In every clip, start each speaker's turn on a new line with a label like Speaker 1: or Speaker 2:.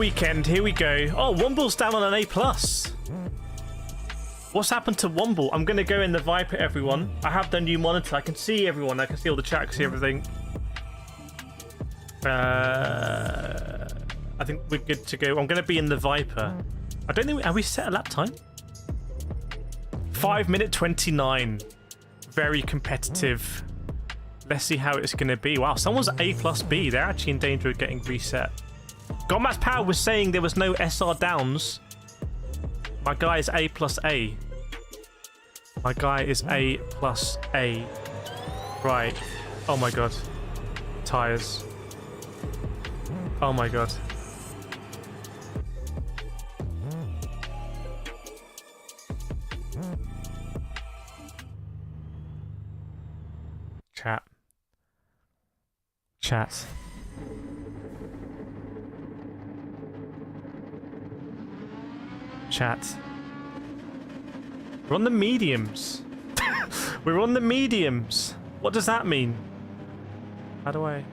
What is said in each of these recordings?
Speaker 1: weekend. Here we go. Oh, Womble's down on an A+. What's happened to Womble? I'm going to go in the Viper, everyone. I have the new monitor. I can see everyone. I can see all the chat. I can see everything. I think we're good to go. I'm going to be in the Viper. I don't think... Have we set a lap time? 5:29. Very competitive. Let's see how it's going to be. Wow, someone's A+B. They're actually in danger of getting reset. Godmass Power was saying there was no SR downs. My guy is A+A. My guy is A+A. Right. Oh my god. Tires. Oh my god. Chat. Chat. Chat. We're on the mediums. We're on the mediums. What does that mean? How do I...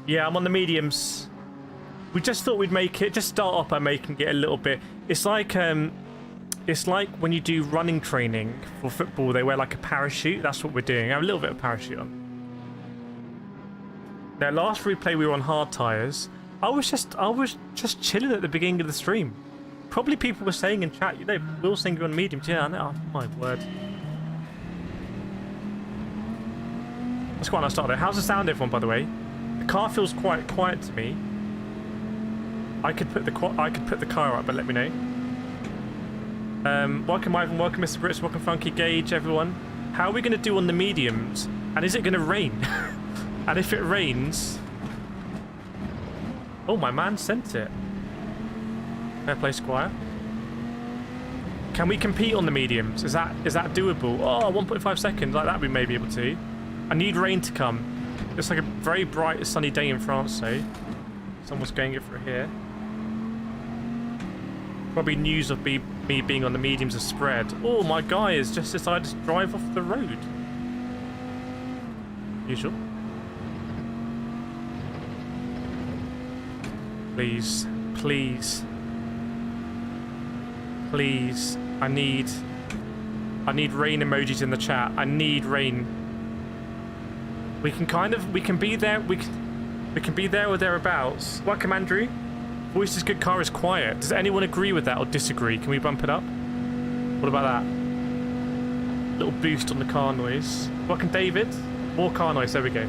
Speaker 1: Yeah, I'm on the mediums. We just thought we'd make it, just start off by making it a little bit... It's like when you do running training for football, they wear like a parachute. That's what we're doing. I have a little bit of parachute on. Now, last replay we were on hard tires. I was just chilling at the beginning of the stream. Probably people were saying in chat, you know, Will's saying you're on mediums. Yeah, I know. Oh, my word. That's quite a nice start there. How's the sound, everyone, by the way? The car feels quite quiet to me. I could put the car up, but let me know. Welcome Ivan, welcome Mr. Brits, welcome Funky Gage, everyone. How are we going to do on the mediums? And is it going to rain? And if it rains... Oh, my man sent it. Fair play, Squire. Can we compete on the mediums? Is that doable? Oh, 1.5 seconds. Like that we may be able to. I need rain to come. It's like a very bright sunny day in France, so someone's going it for here. Probably news of me being on the mediums has spread. Oh, my guy has just decided to drive off the road. Usual. Please, please, please. I need rain emojis in the chat. I need rain. We can be there. We can be there or thereabouts. Welcome, Andrew. Voice is good, car is quiet. Does anyone agree with that or disagree? Can we bump it up? What about that? Little boost on the car noise. Welcome, David. More car noise. There we go.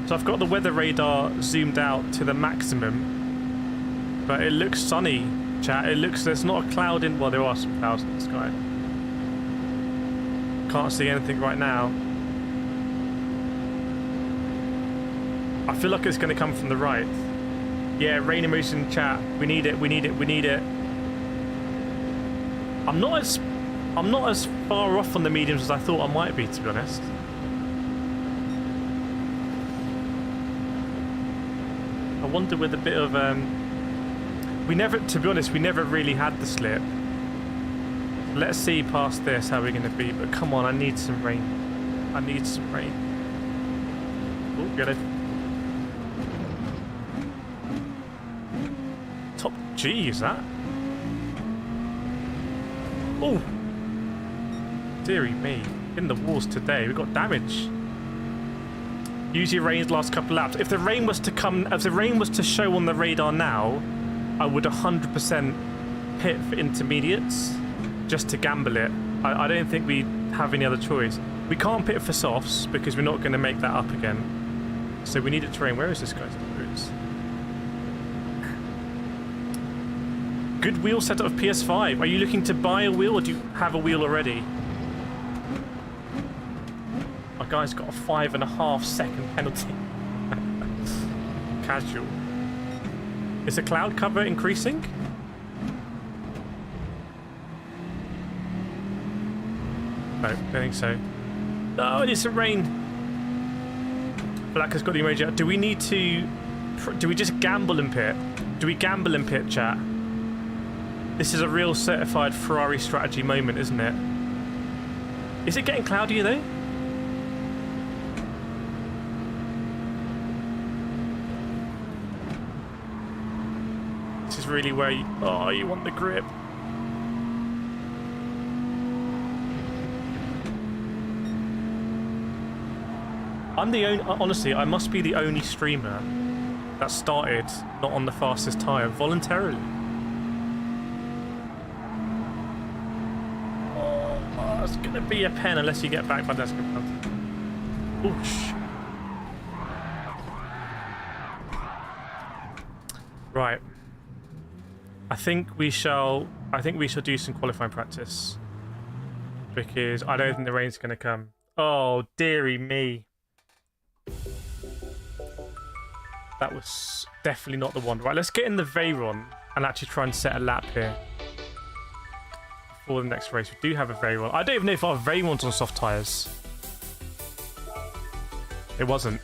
Speaker 1: So I've got the weather radar zoomed out to the maximum, but it looks sunny, chat. It looks, there's not a cloud in, well, there are some clouds in the sky. Can't see anything right now. I feel like it's going to come from the right. Yeah, rain emoji in chat. We need it. We need it. We need it. I'm not as far off on the mediums as I thought I might be, to be honest. I wonder with a bit of to be honest, we never really had the slip. Let's see past this how we're going to be. But come on, I need some rain. I need some rain. Oh, get it. Top G, is that? Oh, dearie me. In the walls today, we got damage. Use your rain's last couple of laps. If the rain was to come, if the rain was to show on the radar now, I would 100% pit for intermediates just to gamble it. I don't think we have any other choice. We can't pit for softs because we're not going to make that up again. So we need it to rain. Where is this guy's boots? Good wheel setup of PS5. Are you looking to buy a wheel or do you have a wheel already? My guy's got a 5.5 second penalty. Casual. Is the cloud cover increasing? No, I don't think so. No, it isn't rain. Black has got the emoji out. Do we need to... Do we just gamble and pit? Do we gamble and pit, chat? This is a real certified Ferrari strategy moment, isn't it? Is it getting cloudier though? This is really where you want the grip. I'm the only, honestly, I must be the only streamer that started not on the fastest tyre voluntarily. Oh, it's gonna be a pen unless you get back by desk. Oosh. Right. I think we shall do some qualifying practice because I don't think the rain's gonna come. Oh, dearie me. That was definitely not the one. Right, let's get in the Veyron and actually try and set a lap here before the next race. We do have a Veyron. I don't even know if our Veyron's on soft tyres. It wasn't.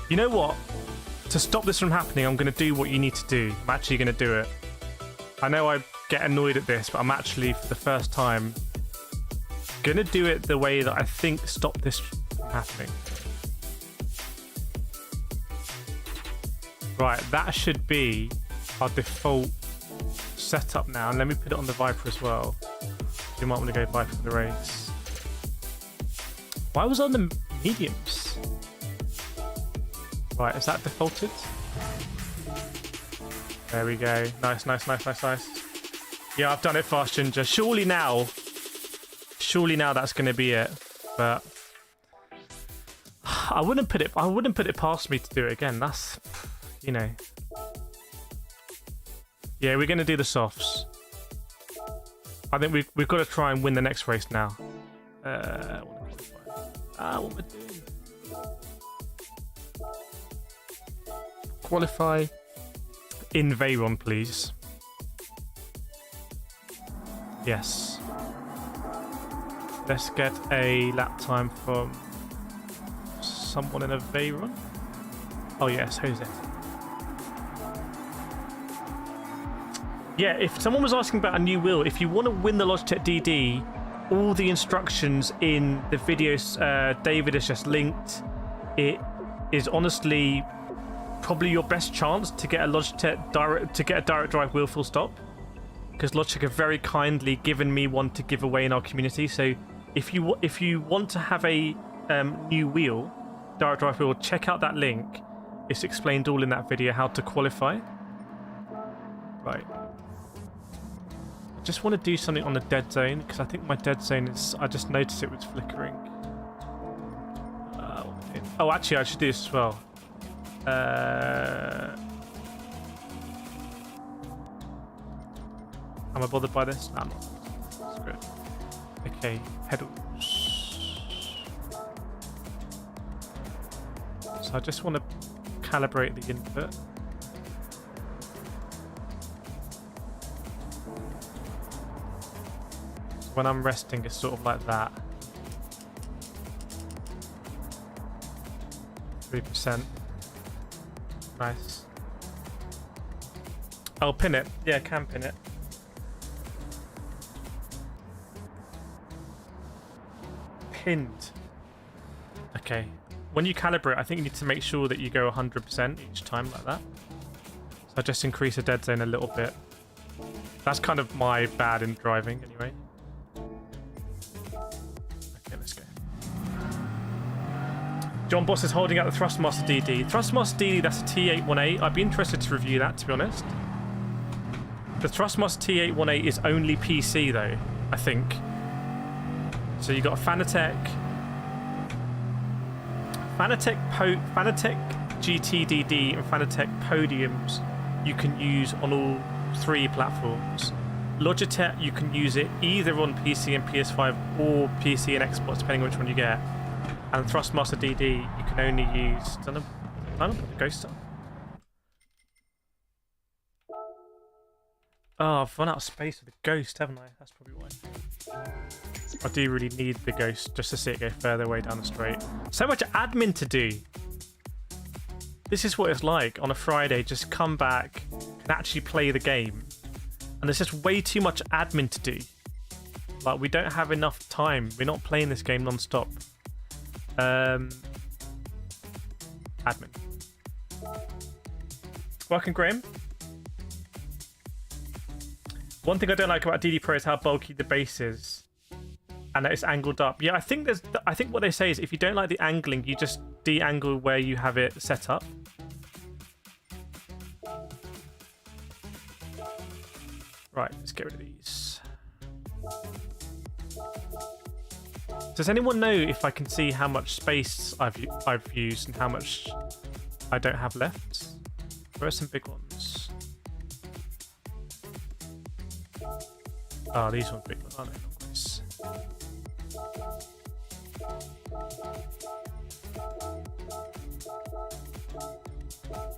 Speaker 1: You know what? To stop this from happening, I'm going to do what you need to do. I'm actually going to do it. I know I get annoyed at this, but I'm actually, for the first time, going to do it the way that I think stopped this from happening. Right, that should be our default setup now. And let me put it on the Viper as well. You might want to go Viper for the race. Why was it on the mediums? Right, is that defaulted? There we go. Nice, nice, nice, nice, nice. Yeah, I've done it fast, Ginger. Surely now that's going to be it. But I wouldn't put it past me to do it again. That's, you know. Yeah, we're going to do the softs. I think we've got to try and win the next race now. What am I doing? Qualify in Veyron, please. Yes. Let's get a lap time from someone in a Veyron. Oh yes, Jose. Yeah, if someone was asking about a new wheel, if you want to win the Logitech DD, all the instructions in the videos David has just linked. It is honestly probably your best chance to get a Logitech direct drive wheel full stop, because Logitech have very kindly given me one to give away in our community. So if you want to have a new wheel, direct drive wheel, check out that link. It's explained all in that video how to qualify. Right. I just want to do something on the dead zone because I think my dead zone is. I just noticed it was flickering. Oh, actually, I should do this as well. Am I bothered by this? No, I'm not. That's good. Okay, pedals. So I just want to calibrate the input. When I'm resting, it's sort of like that. 3%. Nice. I'll pin it. Yeah, I can pin it. Pinned. Okay. When you calibrate, I think you need to make sure that you go 100% each time like that. So I just increase the dead zone a little bit. That's kind of my bad in driving anyway. Okay, let's go. John Boss is holding out the Thrustmaster DD. Thrustmaster DD, that's a T818. I'd be interested to review that, to be honest. The Thrustmaster T818 is only PC, though, I think. So you got Fanatec GT DD and Fanatec Podiums you can use on all three platforms. Logitech, you can use it either on PC and PS5 or PC and Xbox, depending on which one you get. And Thrustmaster DD, you can only use... I don't know, the Ghost on. Oh, I've run out of space for the Ghost, haven't I? That's probably why. I do really need the Ghost just to see it go further away down the straight. So much admin to do. This is what it's like on a Friday. Just come back and actually play the game. And there's just way too much admin to do. Like, we don't have enough time. We're not playing this game non-stop. Admin. Welcome, Graham. One thing I don't like about DD Pro is how bulky the base is, and that it's angled up. Yeah, I think what they say is if you don't like the angling, you just de-angle where you have it set up. Right, let's get rid of these. Does anyone know if I can see how much space I've used and how much I don't have left? Where are some big ones? Oh, these ones big ones, aren't they? Nice.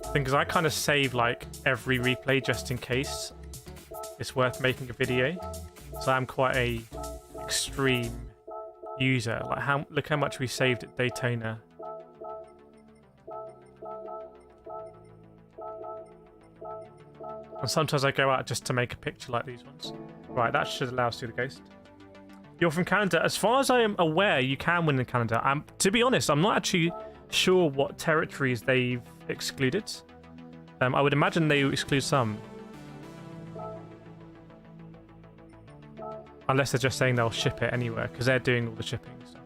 Speaker 1: I think because I kind of save like every replay just in case it's worth making a video. So I'm quite a extreme user. Like look how much we saved at Daytona. And sometimes I go out just to make a picture like these ones. Right, that should allow us to do the ghost. You're from Canada. As far as I am aware, you can win in Canada. To be honest, I'm not actually sure what territories they've excluded. I would imagine they exclude some. Unless they're just saying they'll ship it anywhere, because they're doing all the shipping stuff.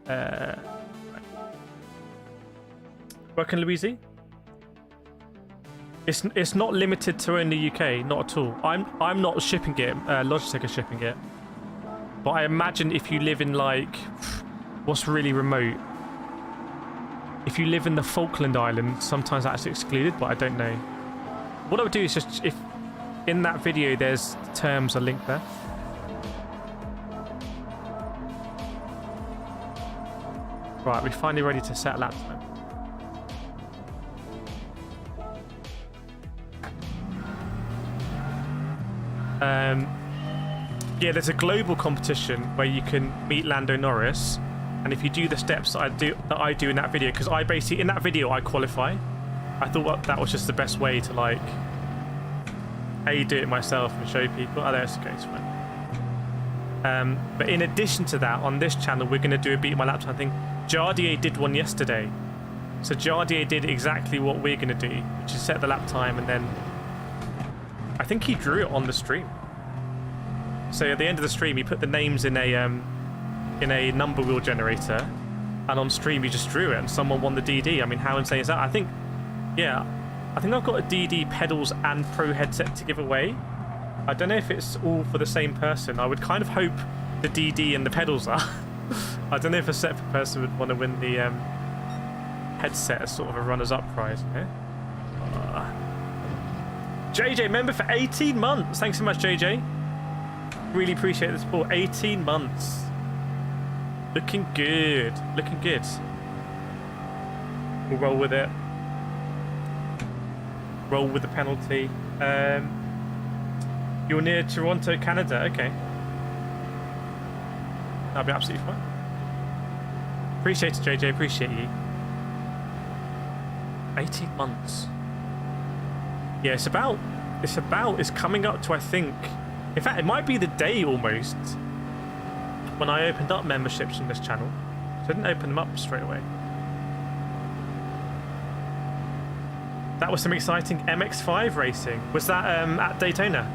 Speaker 1: Right. Welcome, Louise. It's not limited to only UK, not at all. I'm not shipping it. Logitech is shipping it. But I imagine if you live in like what's really remote, if you live in the Falkland Islands, sometimes that's excluded. But I don't know. What I would do is just if in that video there's terms are linked there. Right, we're finally ready to set lap time. Yeah, there's a global competition where you can meet Lando Norris, and if you do the steps that I do in that video, because I basically in that video I qualify. I thought that was just the best way to like do it myself and show people. Oh, there's the case, fine. But in addition to that, on this channel we're going to do a beat my lap time thing. Jardier did one yesterday, so Jardier did exactly what we're going to do, which is set the lap time, and then I think he drew it on the stream. So at the end of the stream, he put the names in a number wheel generator, and on stream he just drew it, and someone won the DD. I mean, how insane is that? I think I've got a DD pedals and Pro headset to give away. I don't know if it's all for the same person. I would kind of hope the DD and the pedals are. I don't know if a separate person would want to win the headset as sort of a runners-up prize. Yeah? JJ, member for 18 months. Thanks so much, JJ. Really appreciate the support. 18 months. Looking good. Looking good. We'll roll with it. Roll with the penalty. You're near Toronto, Canada. Okay. That'll be absolutely fine. Appreciate it, JJ. Appreciate you. 18 months. Yeah, it's coming up to, I think, in fact, it might be the day almost when I opened up memberships on this channel. So I didn't open them up straight away. That was some exciting MX-5 racing. Was that at Daytona?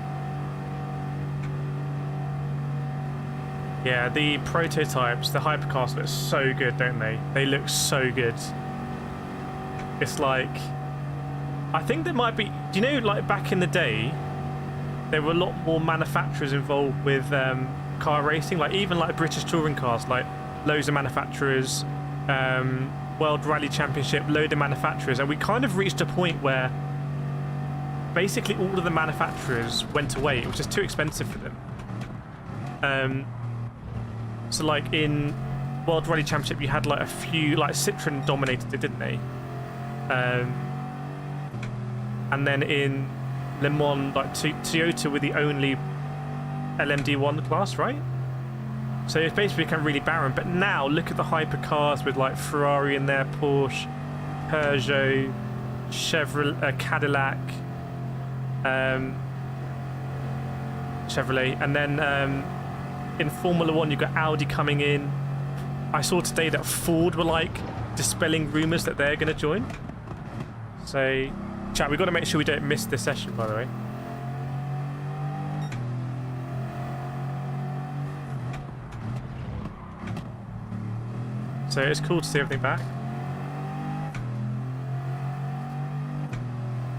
Speaker 1: Yeah, the prototypes, the hypercars look so good, don't they? They look so good. It's like, I think there might be, do you know, like back in the day, there were a lot more manufacturers involved with car racing, like even like British touring cars, like loads of manufacturers, World Rally Championship, load of manufacturers, and we kind of reached a point where basically all of the manufacturers went away. It was just too expensive for them. So like in World Rally Championship, you had like a few, like Citroen dominated it, didn't they? And then in Le Mans, like Toyota were the only LMD1 class, right? So it's basically become really barren. But now look at the hypercars with like Ferrari in there, Porsche, Peugeot, Chevrolet, Cadillac, Chevrolet, and then in Formula 1, you've got Audi coming in. I saw today that Ford were like dispelling rumours that they're going to join. So, chat, we've got to make sure we don't miss this session, by the way. So it's cool to see everything back.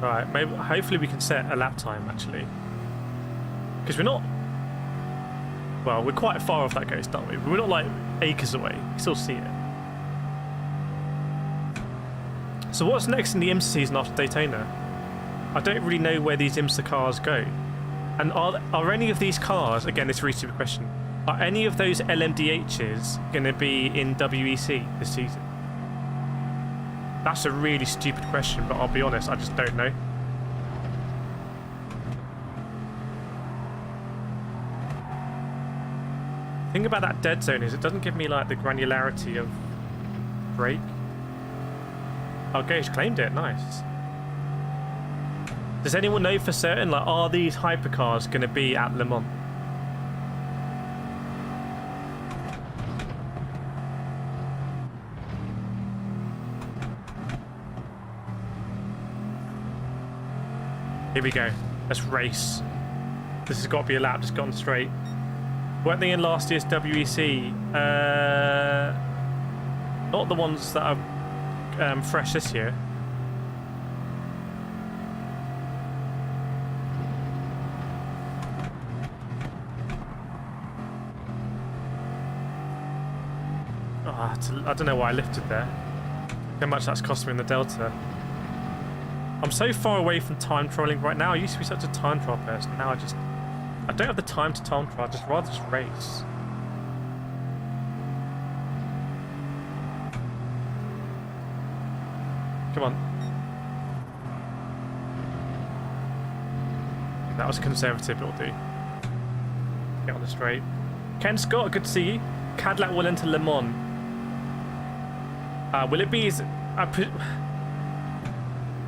Speaker 1: Right, maybe hopefully we can set a lap time actually, because we're not. Well, we're quite far off that ghost, aren't we? But we're not like acres away. You can still see it. So what's next in the IMSA season after Daytona? I don't really know where these IMSA cars go. And are any of these cars, again, this is a really stupid question, are any of those LMDHs going to be in WEC this season? That's a really stupid question, but I'll be honest, I just don't know. The thing about that dead zone is it doesn't give me like the granularity of brake. Oh, Gage claimed it, nice. Does anyone know for certain, like, are these hypercars going to be at Le Mans? Here we go. Let's race. This has got to be a lap just gone straight. Weren't they in last year's WEC? Not the ones that are fresh this year. Oh, I don't know why I lifted there. How much that's cost me in the Delta. I'm so far away from time trialing right now. I used to be such a time trial person. Now I don't have the time to time trial. I'd just rather just race. Come on. That was conservative, it'll do. Get on the straight. Ken Scott, good to see you. Cadillac will enter Le Mans. Will it be...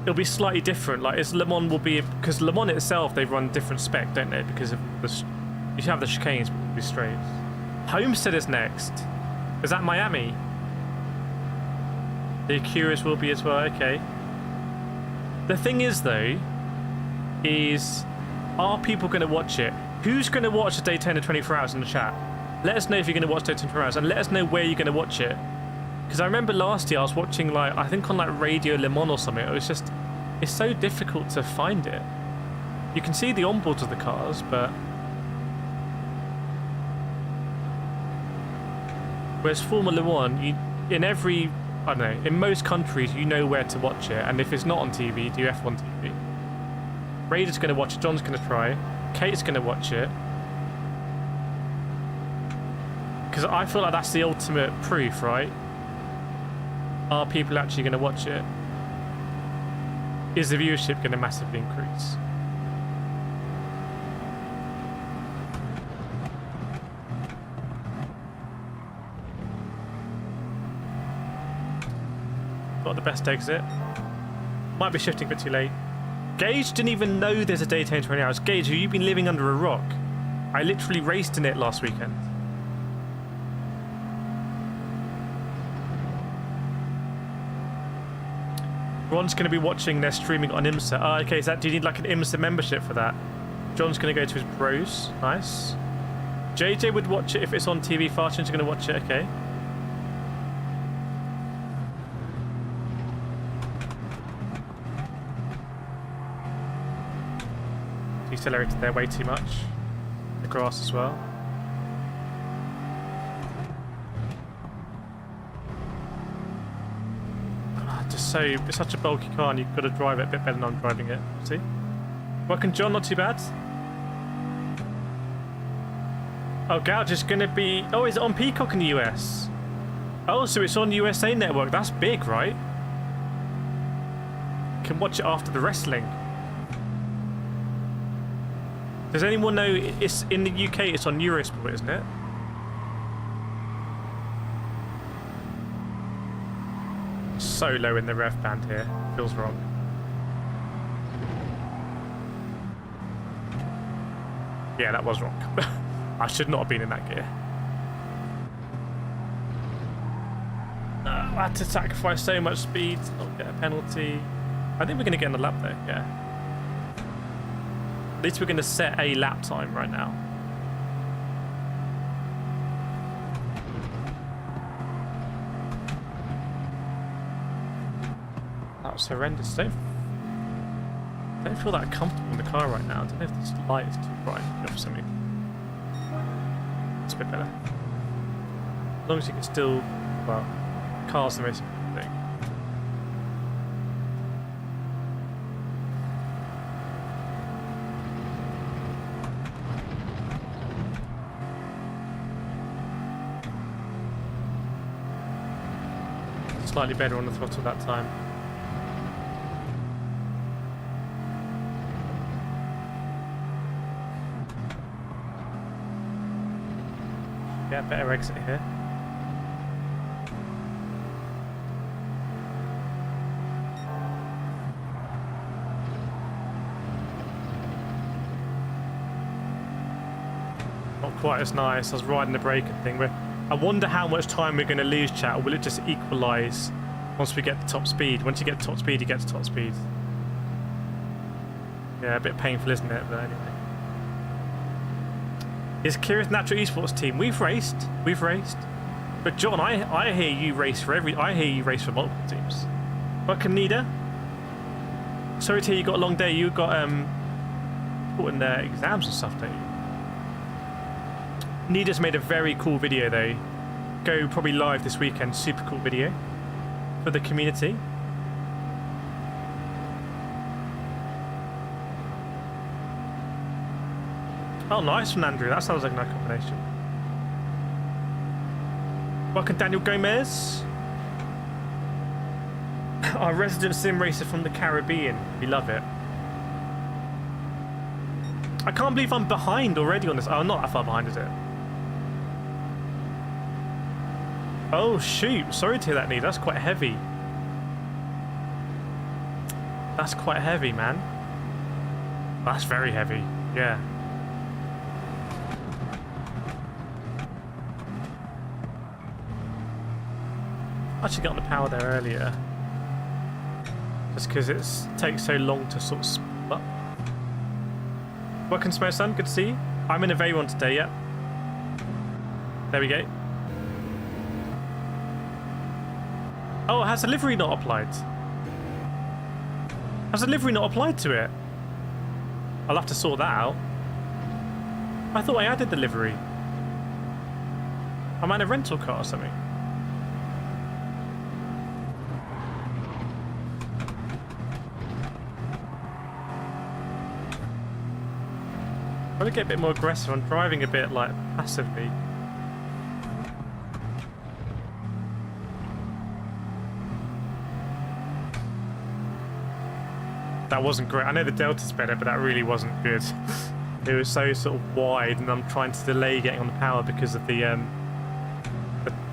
Speaker 1: It'll be slightly different. Like, Le Mans will be... Because Le Mans itself, they run different spec, don't they? Because of the... You should have the chicanes, but it'll be straight. Homestead is next. Is that Miami? The Curious will be as well. Okay. The thing is, though, is... Are people going to watch it? Who's going to watch the Daytona 24 Hours in the chat? Let us know if you're going to watch Daytona 24 Hours, and let us know where you're going to watch it. Because I remember last year I was watching, like, I think on like Radio Le Mans or something. It was just, it's so difficult to find it. You can see the onboards of the cars, but whereas Formula One, in every, I don't know, in most countries you know where to watch it, and if it's not on TV, do F1 TV. Raider's going to watch it. John's going to try. Kate's going to watch it. Because I feel like that's the ultimate proof, right? Are people actually going to watch it? Is the viewership going to massively increase? Got the best exit. Might be shifting a bit too late. Gage didn't even know there's a Daytona 20 Hours. Gage, have you been living under a rock? I literally raced in it last weekend. Ron's going to be watching their streaming on IMSA. Oh, okay, do you need like an IMSA membership for that? John's going to go to his bros. Nice. JJ would watch it if it's on TV. Farchin's going to watch it. Okay. Decelerated there way too much. The grass as well. It's such a bulky car and you've got to drive it a bit better than I'm driving it. See? Welcome, John. Not too bad. Oh, Gouge is going to be... Oh, is it on Peacock in the US? Oh, so it's on USA Network. That's big, right? You can watch it after the wrestling. Does anyone know it's in the UK? It's on Eurosport, isn't it? So low in the rev band here. Feels wrong. Yeah, that was wrong. I should not have been in that gear. I had to sacrifice so much speed to not get a penalty. I think we're going to get in the lap though, yeah. At least we're going to set a lap time right now. That was horrendous. Don't feel that comfortable in the car right now. I don't know if this light is too bright for something. It's a bit better. As long as you can still, well, car's the most important thing. Slightly better on the throttle that time. Yeah, better exit here. Not quite as nice. I was riding the brake and thing. I wonder how much time we're going to lose, chat, or will it just equalise once we get to top speed? Once you get to top speed, you get to top speed. Yeah, a bit painful, isn't it? But anyway. Is Kireth Natural Esports team? We've raced. But John, I hear you race for multiple teams. Welcome, Nida. Sorry to hear you got a long day. You got important exams and stuff, don't you? Nida's made a very cool video though. Go probably live this weekend. Super cool video for the community. Oh, nice one, Andrew. That sounds like a nice combination. Welcome, Daniel Gomez. Our resident sim racer from the Caribbean. We love it. I can't believe I'm behind already on this. Oh, not that far behind, is it? Oh, shoot. Sorry to hear that, Nida. That's quite heavy. That's quite heavy, man. That's very heavy. Yeah. I actually got on the power there earlier. Just because it takes so long to sort of spool up. Welcome, Smoke Sun. Good to see you. I'm in a Varon today, yeah. There we go. Oh, has the livery not applied? Has the livery not applied to it? I'll have to sort that out. I thought I added the livery. Am I in a rental car or something? I'm gonna get a bit more aggressive. I'm driving a bit like passively. That wasn't great. I know the Delta's better, but that really wasn't good. It was so sort of wide, and I'm trying to delay getting on the power because of the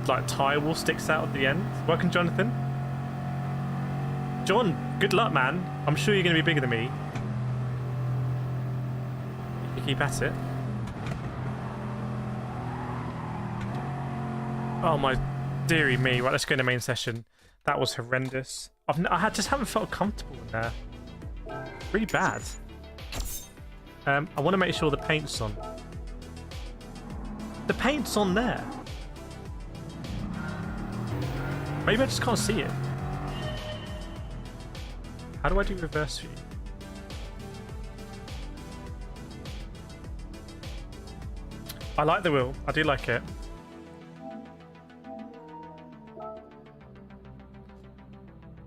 Speaker 1: like tyre wall sticks out at the end. Welcome, Jonathan. John, good luck, man. I'm sure you're going to be bigger than me. You keep at it. Oh my dearie me. Right, let's go into main session. That was horrendous. I just haven't felt comfortable in there. Really bad. I want to make sure the paint's on. The paint's on there. Maybe I just can't see it. How do I do reverse view? I like the wheel. I do like it.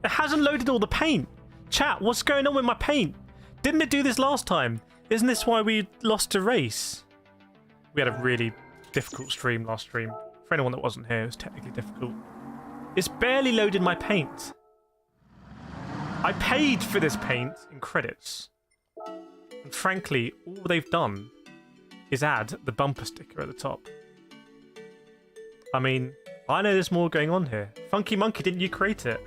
Speaker 1: It hasn't loaded all the paint. Chat, what's going on with my paint? Didn't it do this last time? Isn't this why we lost a race? We had a really difficult stream last stream. For anyone that wasn't here, it was technically difficult. It's barely loaded my paint. I paid for this paint in credits. And frankly, all they've done is add the bumper sticker at the top. I mean, I know there's more going on here. Funky Monkey, didn't you create it?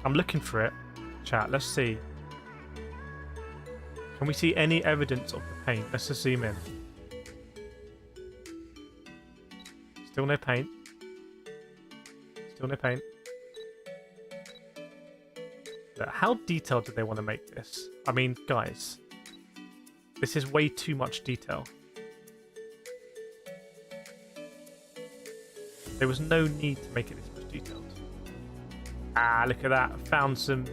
Speaker 1: I'm looking for it. Chat, let's see. Can we see any evidence of the paint? Let's just zoom in. Still no paint. Still no paint. Look, how detailed do they want to make this? I mean, guys, this is way too much detail. There was no need to make it this much detailed. Ah, look at that. Found some...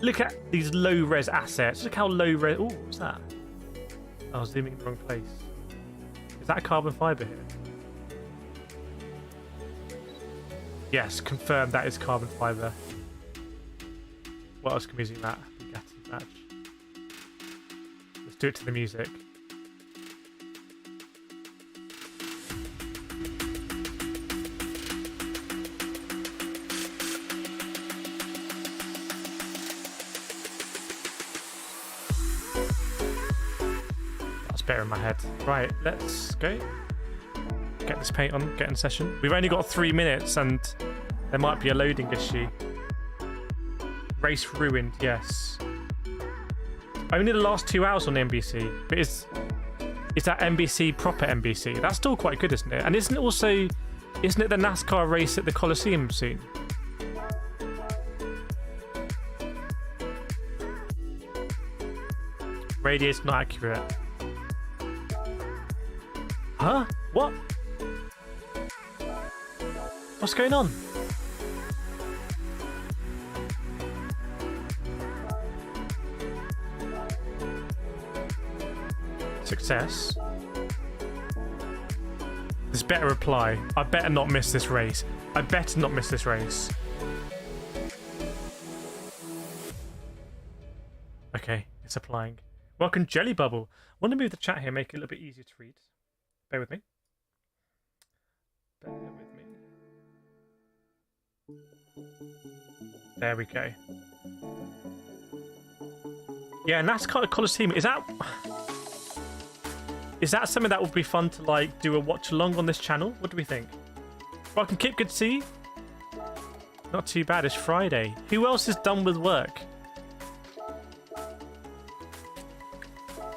Speaker 1: Look at these low-res assets. Look how low-res... Oh, what's that? I was zooming in the wrong place. Is that carbon fibre here? Yes, confirmed that is carbon fibre. What else can we zoom at? Bugatti badge. Let's do it to the music. That's better in my head. Right, let's go. Get this paint on, get in session. We've only got 3 minutes and there might be a loading issue. Race ruined, yes. Only the last 2 hours on the NBC. But is that NBC proper NBC? That's still quite good, isn't it? And isn't it the NASCAR race at the Coliseum soon? Radio's not accurate. Huh? What? What's going on? Success. This better reply. I better not miss this race. I better not miss this race. Okay, it's applying. Welcome, Jelly Bubble. I want to move the chat here, make it a little bit easier to read. Bear with me. Bear with me. There we go. Yeah, NASCAR Coliseum, is that something that would be fun to like do a watch along on this channel? What do we think? Welcome, Kip, good to see you. Not too bad, it's Friday. Who else is done with work?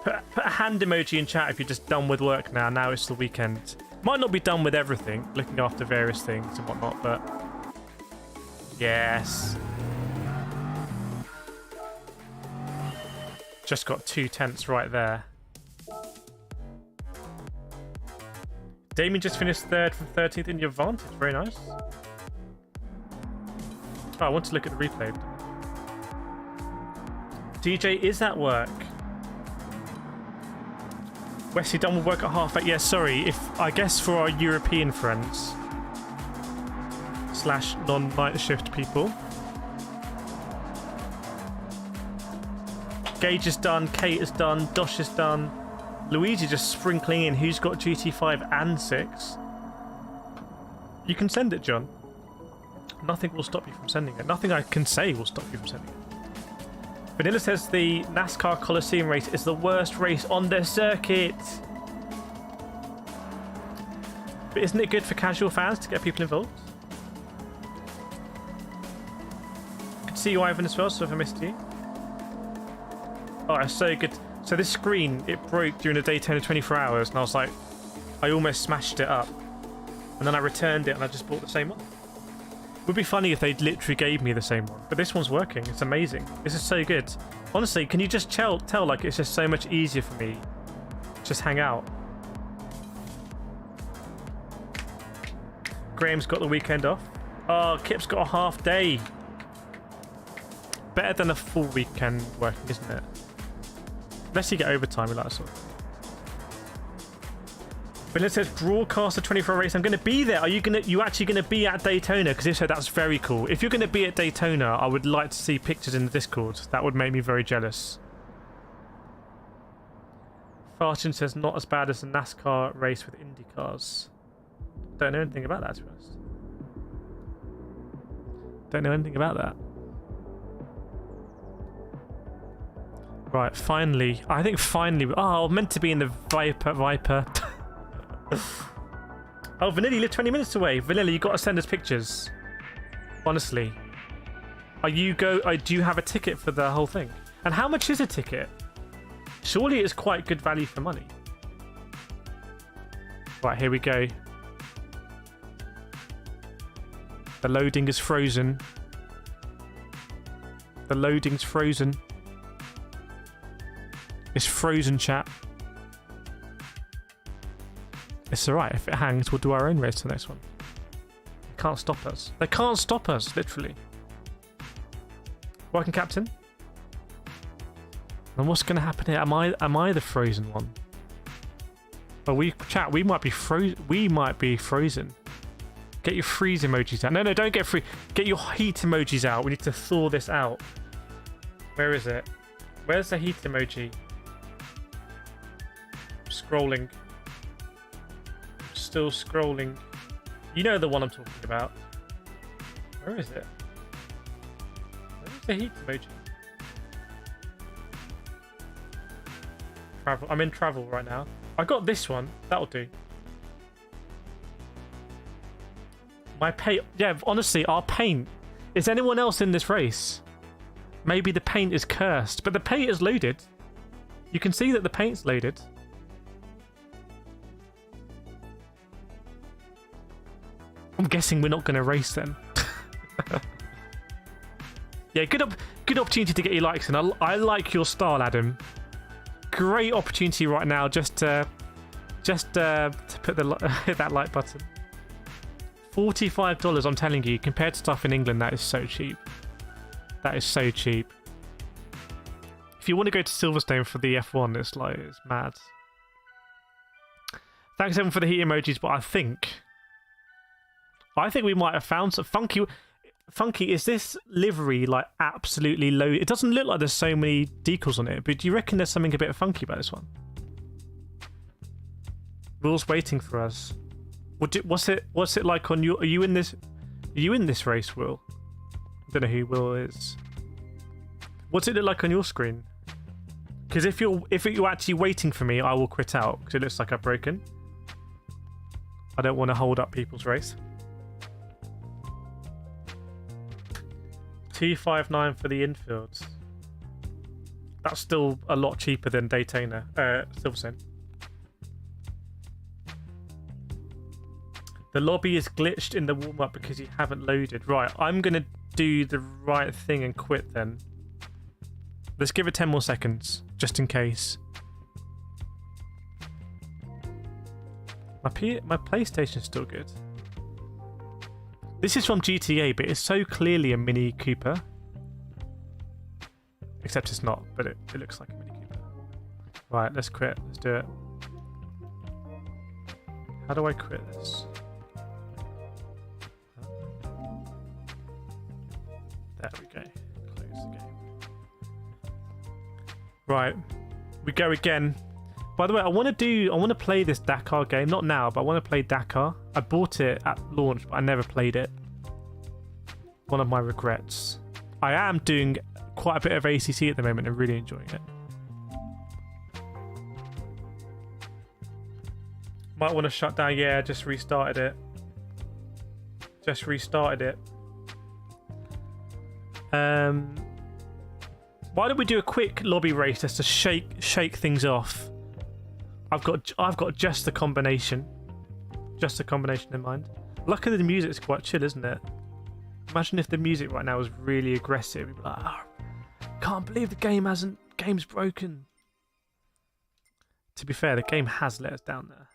Speaker 1: Put a hand emoji in chat if you're just done with work now. Now it's the weekend. Might not be done with everything, looking after various things and whatnot, but yes. Just got 2 tenths right there. Damien just finished 3rd from 13th in your Vantage. Very nice. Oh, I want to look at the replay. DJ is at work. Wesley done with work at 8:30. Yeah, sorry. If I guess for our European friends / non-night shift people. Gage is done. Kate is done. Dosh is done. Luigi just sprinkling in. Who's got GT5 and 6? You can send it, John. Nothing will stop you from sending it. Nothing I can say will stop you from sending it. Vanilla says the NASCAR Coliseum race is the worst race on the circuit. But isn't it good for casual fans to get people involved? Good to see you, Ivan, as well, so if I missed you. Oh, it's so good. So this screen, it broke during the Daytona 24 hours, and I was like, I almost smashed it up. And then I returned it, and I just bought the same one. It would be funny if they literally gave me the same one, but this one's working. It's amazing. This is so good. Honestly, can you just tell like it's just so much easier for me to just hang out. Graham's got the weekend off. Oh, Kip's got a half day. Better than a full weekend working, isn't it? Unless you get overtime with that sort of thing. But it says broadcast a 24-hour race. I'm going to be there. Are you actually going to be at Daytona? Because if so, that's very cool. If you're going to be at Daytona, I would like to see pictures in the Discord. That would make me very jealous. Farchin says not as bad as the NASCAR race with Indy cars. Don't know anything about that, to be honest. Don't know anything about that. Right, finally. I think finally. Oh, meant to be in the Viper. Oh, Vanilla, you live 20 minutes away. Vanilla, you got to send us pictures. Honestly. Do you have a ticket for the whole thing? And how much is a ticket? Surely it's quite good value for money. Right, here we go. The loading is frozen. The loading's frozen. It's frozen, chat. It's alright. If it hangs, we'll do our own race to the next one. They can't stop us. They can't stop us, literally. Working captain. And what's going to happen here? Am I the frozen one? Well, we might be frozen. Get your freeze emojis out. No, don't get free. Get your heat emojis out. We need to thaw this out. Where is it? Where's the heat emoji? Scrolling. Still scrolling. You know the one I'm talking about. Where is it? Where's the heat emoji? Travel. I'm in travel right now. I got this one. That'll do. My paint. Yeah, honestly, our paint. Is anyone else in this race? Maybe the paint is cursed, but the paint is loaded. You can see that the paint's loaded. I'm guessing we're not going to race then. Yeah, good opportunity to get your likes in. I like your style, Adam. Great opportunity right now just to put hit that like button. $45, I'm telling you, compared to stuff in England, that is so cheap. That is so cheap. If you want to go to Silverstone for the F1, it's mad. Thanks everyone for the heat emojis, but I think we might have found some funky. Funky, is this livery like absolutely low? It doesn't look like there's so many decals on it, but do you reckon there's something a bit funky about this one? Will's waiting for us. What's it like on your? Are you in this race, Will? I don't know who Will is. What's it look like on your screen? Because if you're actually waiting for me, I will quit out because it looks like I've broken. I don't want to hold up people's race. $259 for the infields. That's still a lot cheaper than Daytona, Silverstone. The lobby is glitched in the warm-up because you haven't loaded. Right, I'm going to do the right thing and quit then. Let's give it 10 more seconds, just in case. My PlayStation's still good. This is from GTA, but it's so clearly a Mini Cooper. Except it's not, but it looks like a Mini Cooper. Right, let's quit. Let's do it. How do I quit this? There we go. Close the game. Right, we go again. By the way, I want to play this Dakar game. Not now, but I want to play Dakar. I bought it at launch, but I never played it. One of my regrets. I am doing quite a bit of ACC at the moment and really enjoying it. Might want to shut down. Yeah, just restarted it. Why don't we do a quick lobby race just to shake things off? I've got just the combination in mind. Luckily the music's quite chill, isn't it? Imagine if the music right now was really aggressive. We'd be like, oh, can't believe the game's broken. To be fair, the game has let us down there.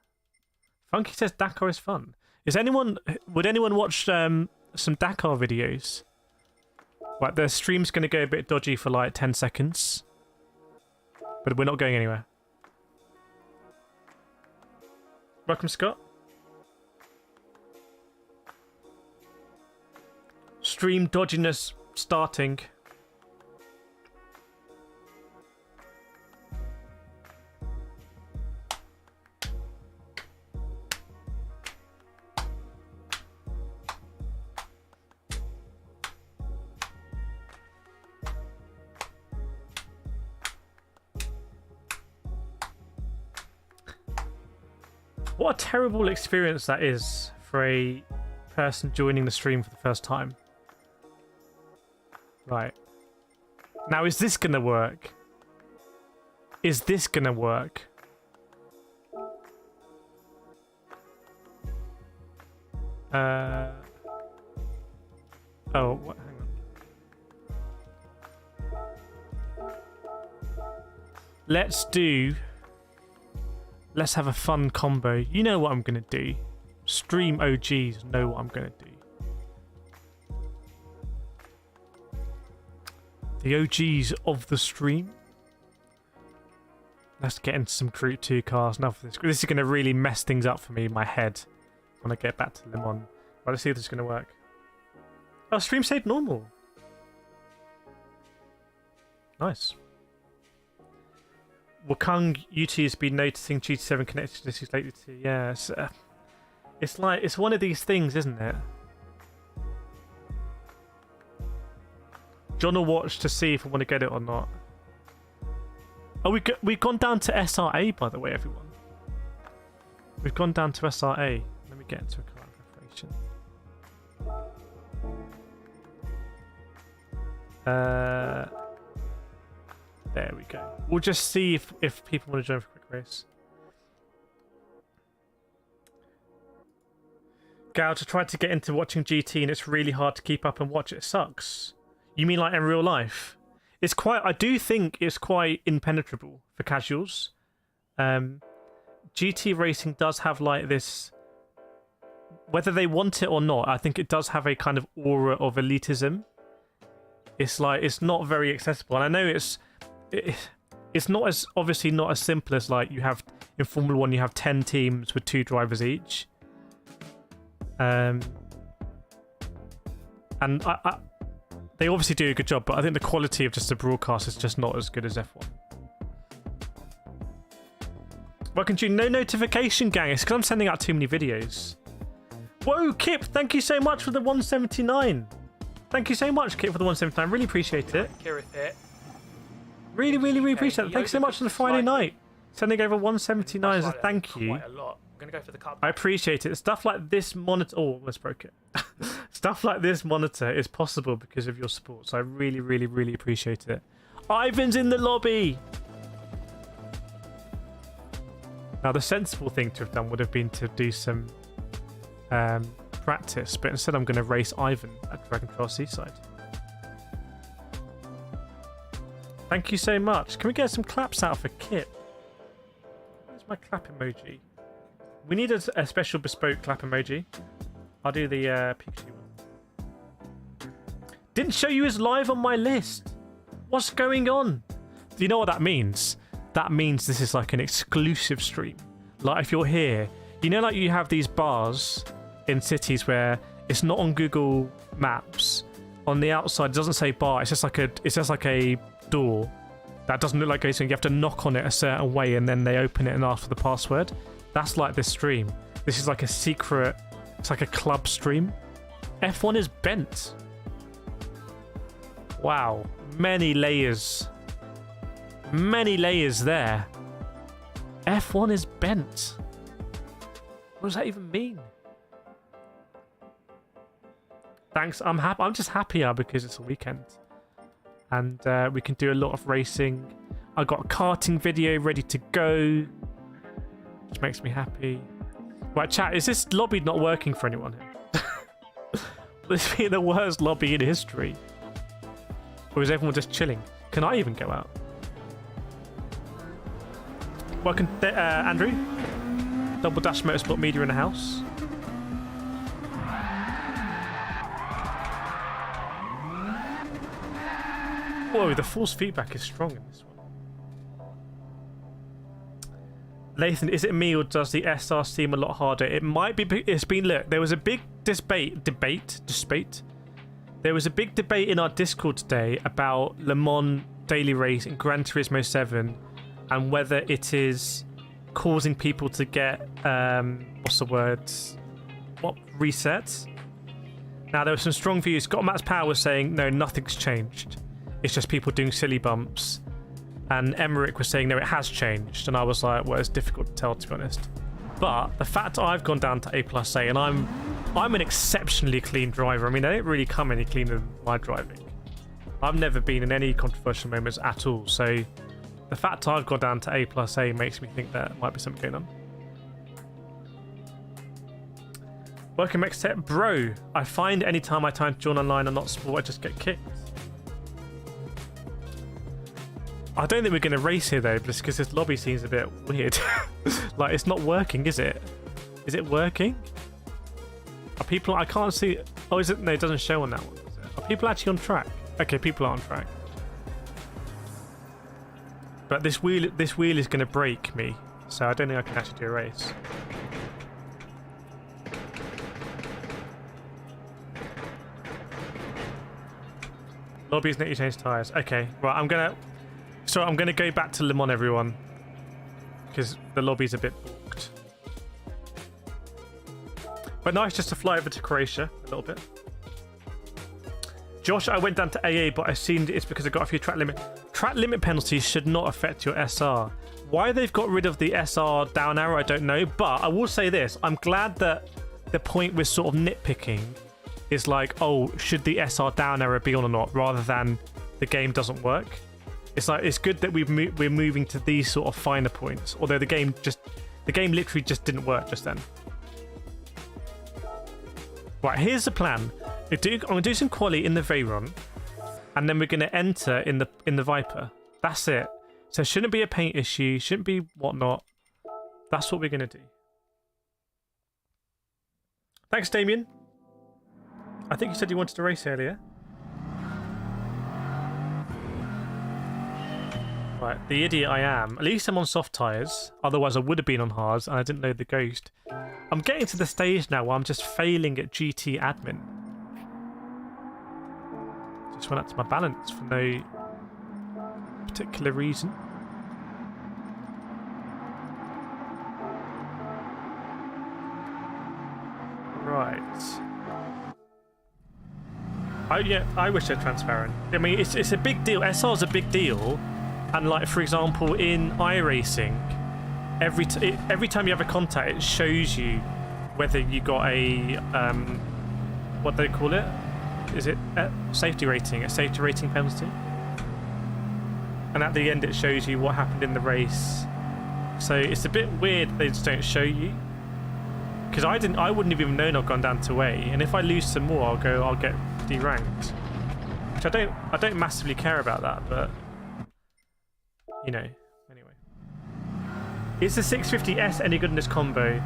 Speaker 1: Funky says Dakar is fun. Would anyone watch some Dakar videos? Right, the stream's going to go a bit dodgy for like 10 seconds. But we're not going anywhere. Welcome, Scott. Stream dodginess starting. What a terrible experience that is for a person joining the stream for the first time. Right. Now, is this going to work? Is this gonna work? Oh, what? Hang on. Let's have a fun combo. You know what I'm gonna do. Stream OGs know what I'm gonna do. The OGs of the stream. Let's get into some Group 2 cars. Now for this. This is gonna really mess things up for me in my head when I get back to Le Mans. But let's see if this is gonna work. Oh, stream saved normal. Nice. Wakung YouTube has been noticing GT7 connected issues lately too. Yeah, it's like, it's one of these things, isn't it? John will watch to see if I want to get it or not. Oh, we've gone down to SRA, by the way, everyone. We've gone down to SRA. Let me get into a car preparation. There we go. We'll just see if people want to join for a quick race. Gouge, I tried to get into watching GT and it's really hard to keep up and watch. It sucks. You mean like in real life? It's quite. I do think it's quite impenetrable for casuals. GT racing does have like this. Whether they want it or not, I think it does have a kind of aura of elitism. It's like it's not very accessible, and I know it's not as obviously not as simple as like you have in Formula 1. You have 10 teams with 2 drivers each. And they obviously do a good job, but I think the quality of just the broadcast is just not as good as F1. Welcome to no notification, gang. It's because I'm sending out too many videos. Whoa, Kip! Thank you so much for the 179. Thank you so much, Kip, for the 179. Really appreciate it.
Speaker 2: Kireth here.
Speaker 1: Really appreciate it. Thanks so much on the Friday night. Sending over 179 as a thank you.
Speaker 2: Quite a lot. I'm gonna go for the cup.
Speaker 1: I appreciate it. Stuff like this monitor. Oh, almost broke it. Stuff like this monitor is possible because of your support. So I really appreciate it. Ivan's in the lobby. Now the sensible thing to have done would have been to do some practice, but instead I'm going to race Ivan at Dragon Trail Seaside. Thank you so much. Can we get some claps out for Kip? Where's my clap emoji? We need a special bespoke clap emoji. I'll do the Pikachu one. Didn't show you as live on my list. What's going on? Do you know what that means? That means this is like an exclusive stream. Like if you're here, you know, like you have these bars in cities where it's not on Google Maps. On the outside, it doesn't say bar. It's just like a door that doesn't look like anything. You have to knock on it a certain way, and then they open it and ask for the password. That's like this stream. This is like a secret. It's like a club stream. F1 is bent. Wow, many layers. Many layers there. F1 is bent. What does that even mean? Thanks. I'm happy. I'm just happier because it's a weekend, and we can do a lot of racing. I got a karting video ready to go, which makes me happy. Right, chat. Is this lobby not working for anyone here? This be the worst lobby in history, or is everyone just chilling? Can I even go out? Welcome, Andrew. Double Dash Motorsport Media in the house. Whoa, the force feedback is strong in this one. Lathan, is it me or does the SR seem a lot harder? It might be. It's been. Look, there was a big debate. There was a big debate in our Discord today about Le Mans Daily Race and Gran Turismo 7 and whether it is causing people to get what's the word? What resets? Now there were some strong views. Got Matt's Power was saying no, nothing's changed. It's just people doing silly bumps. And Emmerich was saying no, it has changed. And I was like, well, it's difficult to tell, to be honest. But the fact I've gone down to A+A and I'm an exceptionally clean driver. I mean, I don't really come any cleaner than my driving. I've never been in any controversial moments at all. So The fact I've gone down to A+A makes me think there might be something going on. Welcome Extep. Bro, I find anytime I try to join online and not sport, I just get kicked. I don't think we're going to race here though, just because this lobby seems a bit weird. Like, it's not working, is it? Is it working? Are people... I can't see... Oh, is it... No, it doesn't show on that one. Is it? Are people actually on track? Okay, people are on track. But this wheel is going to break me, so I don't think I can actually do a race. Lobby's net you change tyres. Okay, right, I'm gonna go back to Le Mans, everyone. Because the lobby's a bit booked. But nice just to fly over to Croatia a little bit. Josh, I went down to AA, but I assumed it's because I got a few track limit. Track limit penalties should not affect your SR. Why they've got rid of the SR down arrow, I don't know. But I will say this. I'm glad that the point we're sort of nitpicking is like, oh, should the SR down arrow be on or not, rather than the game doesn't work. It's like, it's good that we're moving to these sort of finer points, although the game literally just didn't work just then. Right, here's the plan. I'm gonna do some quali in the Veyron, and then we're gonna enter in the Viper. That's it. So it shouldn't be a paint issue, shouldn't be whatnot. That's what we're gonna do. Thanks, Damien. I think you said you wanted to race earlier. Right, the idiot I am. At least I'm on soft tyres. Otherwise I would have been on hards and I didn't know the ghost. I'm getting to the stage now where I'm just failing at GT admin. Just went up to my balance for no particular reason. Right. I wish they're transparent. I mean, it's a big deal. SR's a big deal, and like for example in iRacing, every time you have a contact, it shows you whether you got a what they call it. Is it a safety rating? A safety rating penalty? And at the end, it shows you what happened in the race. So it's a bit weird they just don't show you. Because I wouldn't have even known I've gone down to A, and if I lose some more, I'll get deranked. Which I don't massively care about that, but you know. Anyway, is the 650S any good in this combo?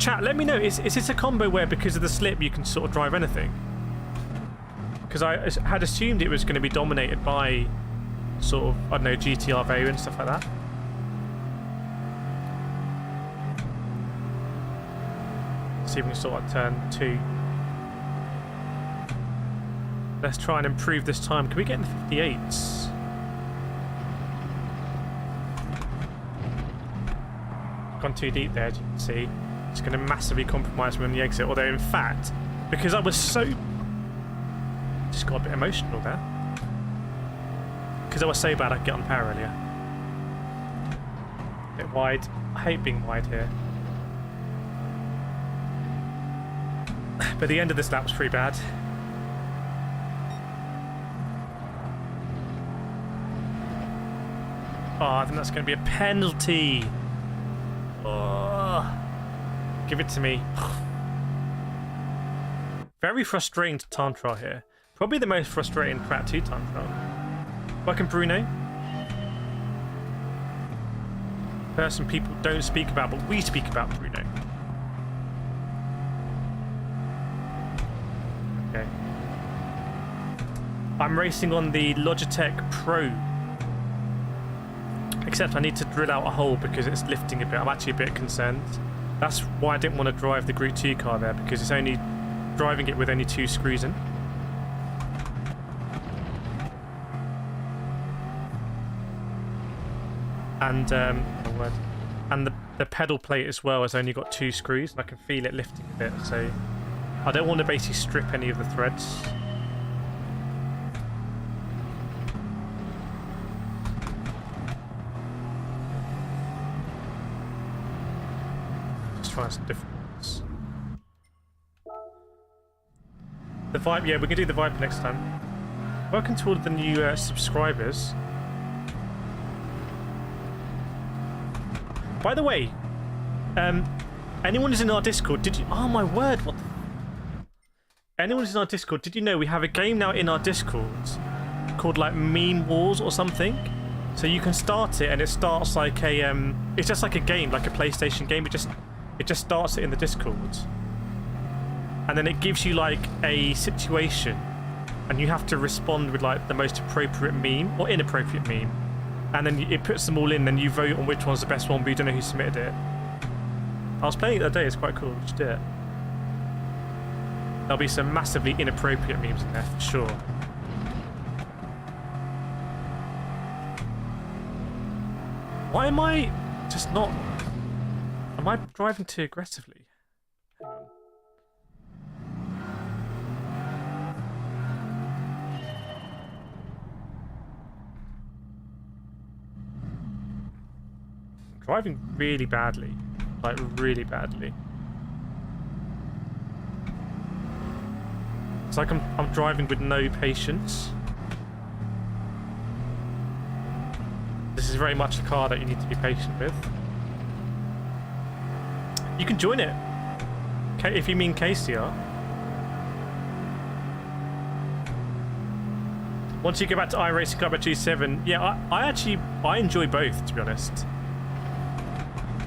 Speaker 1: Chat, let me know. Is this a combo where because of the slip you can sort of drive anything? Because I had assumed it was going to be dominated by sort of, I don't know, GTR variant and stuff like that. See if we can sort of turn 2. Let's try and improve this time. Can we get in the 58s? Gone too deep there, as you can see. It's going to massively compromise me on the exit. Although, in fact, because I was so... Just got a bit emotional there. Because I was so bad I could get on power earlier. A bit wide. I hate being wide here. But the end of this lap was pretty bad. Oh, I think that's going to be a penalty. Oh, give it to me. Very frustrating to time trial here. Probably the most frustrating Prat 2 time trial. Welcome, Bruno. Person people don't speak about, but we speak about, Bruno. Okay. I'm racing on the Logitech Pro. Except I need to drill out a hole because it's lifting a bit. I'm actually a bit concerned. That's why I didn't want to drive the Group 2 car there, because it's only driving it with only 2 screws in. And the pedal plate as well has only got 2 screws, and I can feel it lifting a bit. So I don't want to basically strip any of the threads. Try some different ones. The Viper, yeah, we can do the Viper next time. Welcome to all of the new subscribers. By the way, anyone who's in our Discord, did you... Oh, my word, what the... Anyone who's in our Discord, did you know we have a game now in our Discord called, like, Meme Wars or something? So you can start it, and it starts like a... It's just like a game, like a PlayStation game. It just starts it in the Discord. And then it gives you, like, a situation, and you have to respond with, like, the most appropriate meme, or inappropriate meme. And then it puts them all in, and you vote on which one's the best one, but you don't know who submitted it. I was playing it the other day, it's quite cool, just do it. There'll be some massively inappropriate memes in there, for sure. Why am I just not... Am I driving too aggressively? Hang on. I'm driving really badly. Like, really badly. It's like I'm driving with no patience. This is very much a car that you need to be patient with. You can join it. Okay, if you mean KCR. Once you go back to iRacing Club at G7, yeah, I enjoy both, to be honest.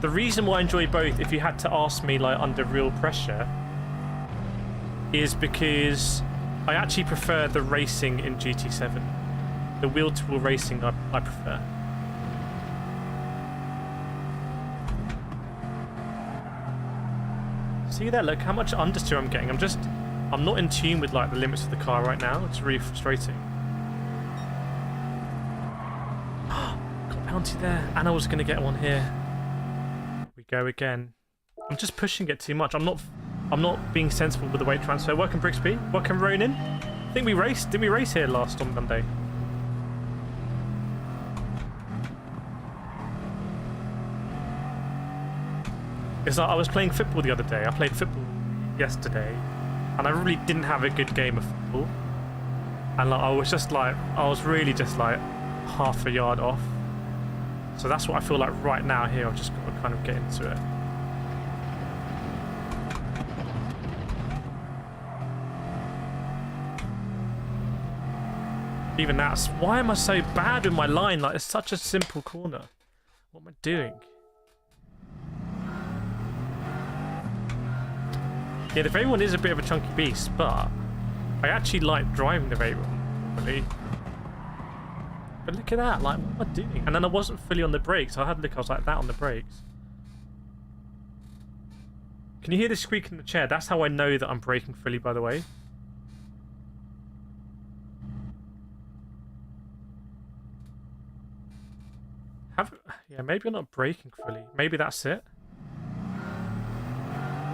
Speaker 1: The reason why I enjoy both, if you had to ask me, like, under real pressure, is because I actually prefer the racing in GT7. The wheel-to-wheel racing I prefer. See there, look how much understeer I'm getting. I'm not in tune with, like, the limits of the car right now. It's really frustrating. Got a bounty there, and I was going to get one here. We go again. I'm just pushing it too much. I'm not being sensible with the weight transfer. Welcome Brixby. Welcome Ronin. I think we raced. Didn't we race here last on Monday? It's like I was playing football the other day. I played football yesterday, and I really didn't have a good game of football. And like, I was really just like half a yard off. So that's what I feel like right now here. I've just got to kind of get into it. Even that's... Why am I so bad with my line? Like, it's such a simple corner. What am I doing? Yeah, the Veyron is a bit of a chunky beast, but I actually like driving the Veyron, really. But look at that, like, what am I doing? And then I wasn't fully on the brakes. I had a look, I was like that on the brakes. Can you hear the squeak in the chair? That's how I know that I'm braking fully, by the way. Yeah, maybe I'm not braking fully. Maybe that's it.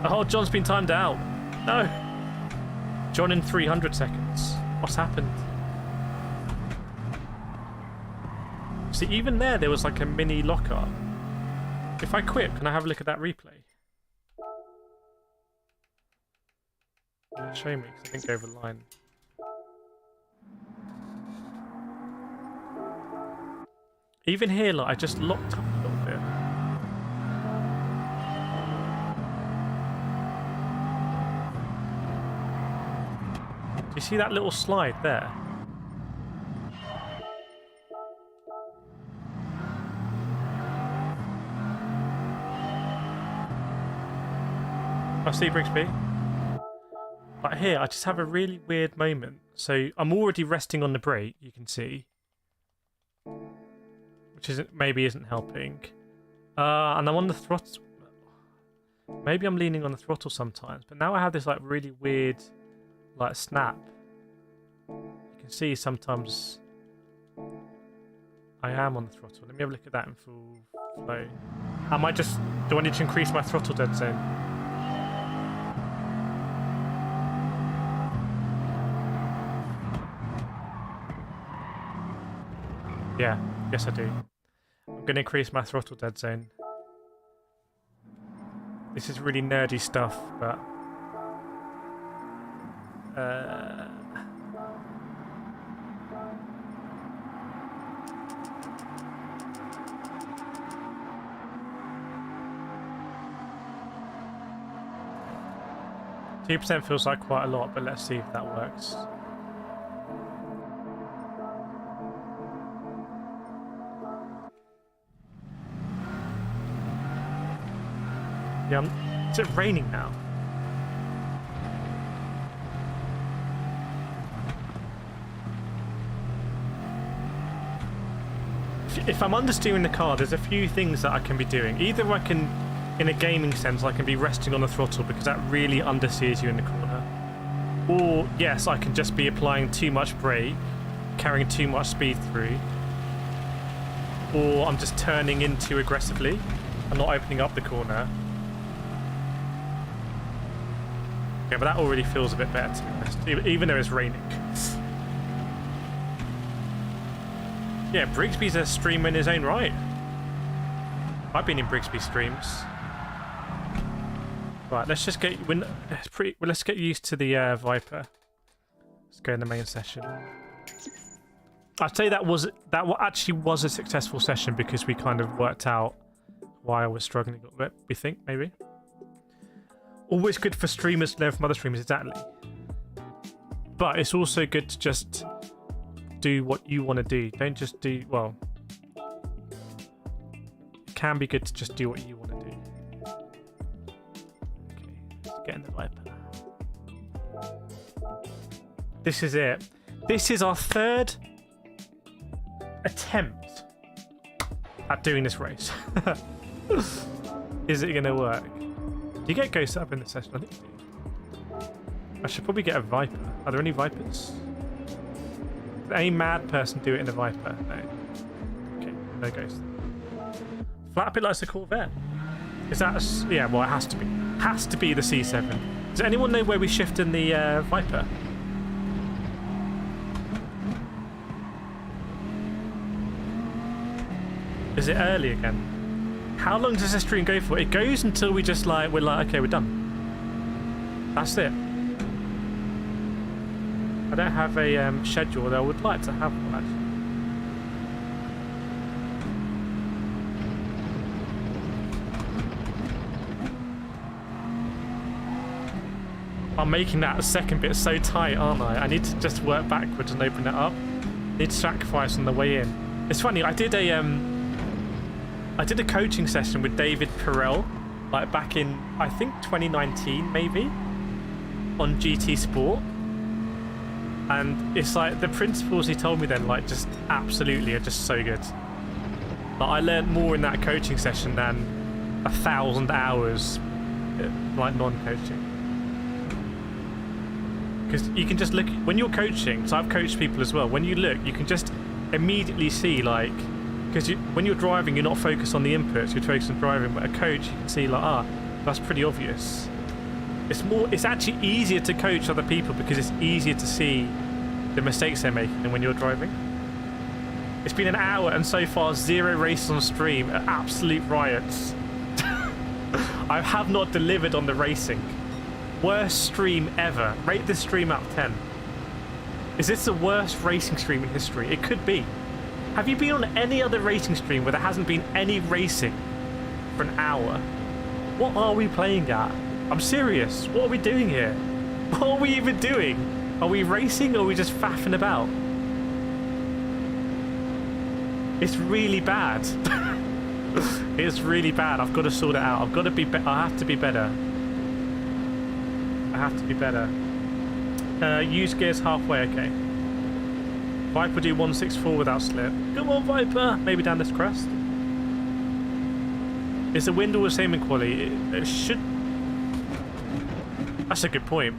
Speaker 1: Oh, John's been timed out. No. John in 300 seconds. What's happened? See, even there was like a mini lockup. If I quit, can I have a look at that replay? Show me, because I didn't go over the line. Even here, like, I just locked up a little bit. Do you see that little slide there? I see Brixby. Like here, I just have a really weird moment. So I'm already resting on the brake, you can see. Which maybe isn't helping. And I'm on the throttle. Maybe I'm leaning on the throttle sometimes, but now I have this like really weird like snap. You can see sometimes I am on the throttle. Let me have a look at that in full flow. Do I need to increase my throttle dead zone? Yeah, yes I do. I'm going to increase my throttle dead zone. This is really nerdy stuff, but... 2% feels like quite a lot, but let's see if that works. Yeah, is it raining now? If I'm understeering the car, there's a few things that I can be doing. Either I can, in a gaming sense, I can be resting on the throttle because that really understeers you in the corner. Or, yes, I can just be applying too much brake, carrying too much speed through. Or I'm just turning in too aggressively and not opening up the corner. Yeah, but that already feels a bit better, to be honest, even though it's raining. Yeah, Brigsby's a streamer in his own right. I've been in Brigsby streams. Right, let's just get let's get used to the Viper. Let's go in the main session. I'd say that actually was a successful session because we kind of worked out why I was struggling a little bit. We think maybe. Always good for streamers to learn from other streamers, exactly. But it's also good to just do what you want to do. Don't just do, well, it can be good to just do what you want to do. Okay, let's get in the Viper. This is it. This is our third attempt at doing this race. Is it going to work? Do you get ghosts up in this session? I think you do. I should probably get a Viper. Are there any Vipers? Any mad person do it in a Viper? No. Okay, no ghost. Flat bit likes a Corvette. Is that a, yeah, well, it has to be. Has to be the C7. Does anyone know where we shift in the Viper? Is it early again? How long does the stream go for? It goes until we just like, we're like, okay, we're done. That's it. I don't have a schedule, though I would like to have one, actually. I'm making that second bit so tight, aren't I? I need to just work backwards and open it up. Need to sacrifice on the way in. It's funny, I did a coaching session with David Perel, like back in, I think 2019 maybe, on GT Sport. And it's like the principles he told me then, like, just absolutely are just so good. Like, I learned more in that coaching session than 1,000 hours, like, non-coaching. Because you can just look, when you're coaching, so I've coached people as well, when you look, you can just immediately see, like, because when you're driving, you're not focused on the inputs, you're focused on driving, but a coach, you can see, like, that's pretty obvious. It's actually easier to coach other people because it's easier to see the mistakes they're making than when you're driving. It's been an hour and so far 0 races on stream at absolute riots. I have not delivered on the racing. Worst stream ever. Rate this stream out of 10. Is this the worst racing stream in history? It could be. Have you been on any other racing stream where there hasn't been any racing for an hour? What are we playing at? I'm serious. What are we doing here? What are we even doing? Are we racing or are we just faffing about? It's really bad. It's really bad. I've got to sort it out. I've got to be. I have to be better. I have to be better. Use gears halfway. Okay. Viper do 164 without slip. Come on, Viper. Maybe down this crest. Is the wind all the same in quality? It should. That's a good point.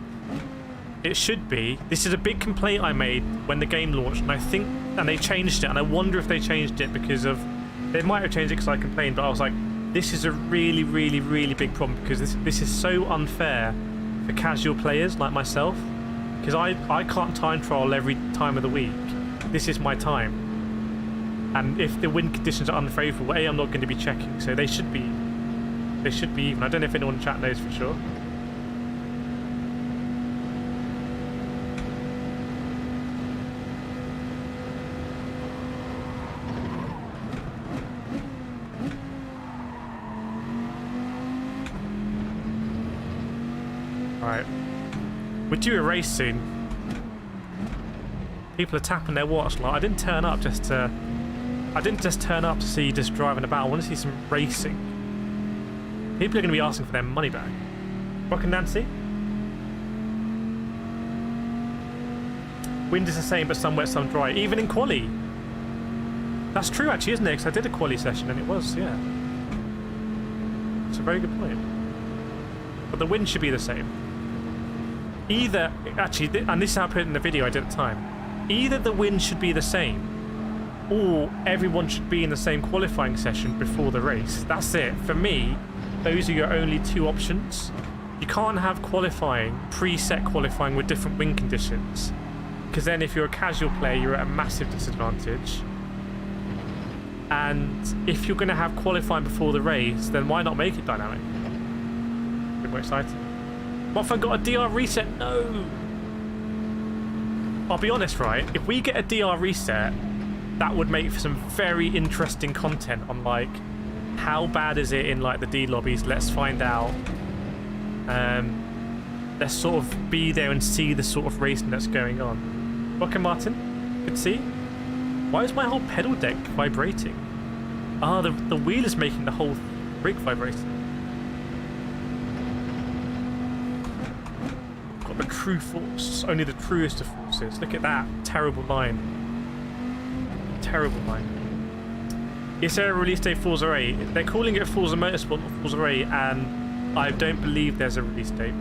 Speaker 1: It should be. This is a big complaint I made when the game launched, and they changed it, and I wonder if they changed it because of, they might have changed it because I complained, but I was like, this is a really, really, really big problem because this is so unfair for casual players like myself, because I can't time trial every time of the week. This is my time, and if the wind conditions are unfavourable, I'm not going to be checking, so they should be even. I don't know if anyone in chat knows for sure. Right. We're due a race soon. People are tapping their watch. Like, I didn't turn up just to... I didn't just turn up to see you just driving about. I want to see some racing. People are going to be asking for their money back. Welcome, Nancy. Wind is the same, but some wet, some dry. Even in quali. That's true, actually, isn't it? Because I did a quali session and it was, yeah. It's a very good point. But the wind should be the same. Either, actually, and this is how I put it in the video I did at the time. Either the wind should be the same, or everyone should be in the same qualifying session before the race. That's it. For me, those are your only two options. You can't have qualifying, preset qualifying with different wind conditions. Because then if you're a casual player, you're at a massive disadvantage. And if you're going to have qualifying before the race, then why not make it dynamic? A bit more exciting. What if I got a DR reset? No! I'll be honest, right? If we get a DR reset, that would make for some very interesting content on, like, how bad is it in, like, the D lobbies? Let's find out. Let's sort of be there and see the sort of racing that's going on. Welcome, Martin. Good to see you. Why is my whole pedal deck vibrating? Ah, the wheel is making the whole rig vibrate. Got the true force. Only the truest of forces. Look at that. Terrible line. Terrible line. Is there a release date for Forza 8? They're calling it Forza Motorsport, not Forza 8, and I don't believe there's a release date.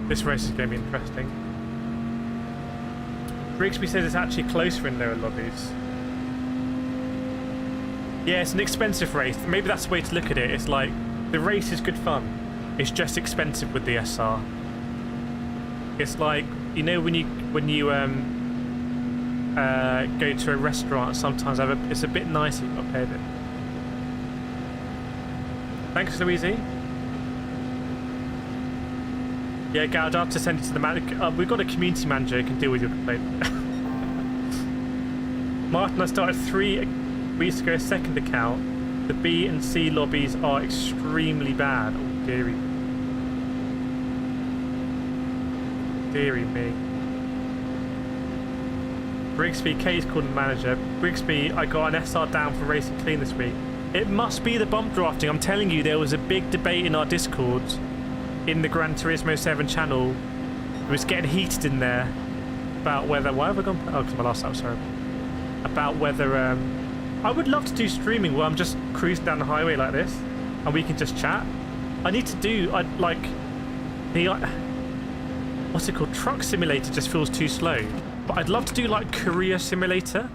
Speaker 1: This race is going to be interesting. Grigsby says it's actually closer in lower lobbies. Yeah, it's an expensive race. Maybe that's the way to look at it. It's like, the race is good fun. It's just expensive with the SR. It's like, you know, when you go to a restaurant, sometimes it's a bit nicer, you've got to pay a bit. Thanks, Louise. Yeah, Gad, I'll have to send it to the manager. We've got a community manager who can deal with your complaint. Martin, I started 3 weeks ago, second account. The B and C lobbies are extremely bad. Oh, dearie. Dearie me. Brigsby, K's called the manager. Brigsby, I got an SR down for racing clean this week. It must be the bump drafting. I'm telling you, there was a big debate in our Discord. In the Gran Turismo 7 channel, it was getting heated in there about whether... Why have I gone... Oh, because my last lap, sorry. About whether... I would love to do streaming where I'm just cruising down the highway like this and we can just chat. I need to do... like... the... what's it called? Truck Simulator just feels too slow. But I'd love to do, like, Courier Simulator.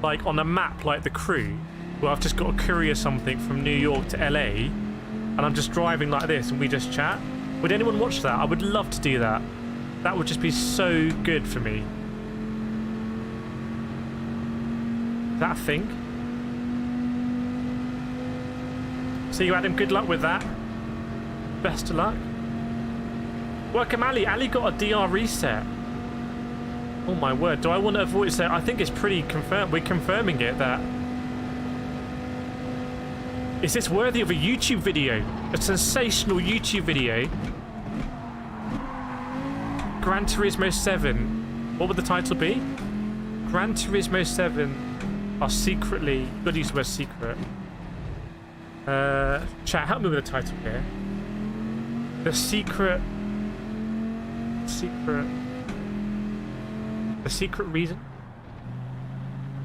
Speaker 1: Like, on a map like The Crew, where I've just got to courier something from New York to LA... and I'm just driving like this and we just chat. Would anyone watch that? I would love to do that. That would just be so good for me. Is that a thing? See you, Adam. Good luck with that. Best of luck. Welcome, Ali. Ali got a DR reset. Oh my word. Do I want to avoid it? I think it's pretty confirmed. We're confirming it that... Is this worthy of a YouTube video? A sensational YouTube video? Gran Turismo 7. What would the title be? Gran Turismo 7 are secretly... You've got to use the word secret. Chat, help me with the title here. The secret reason?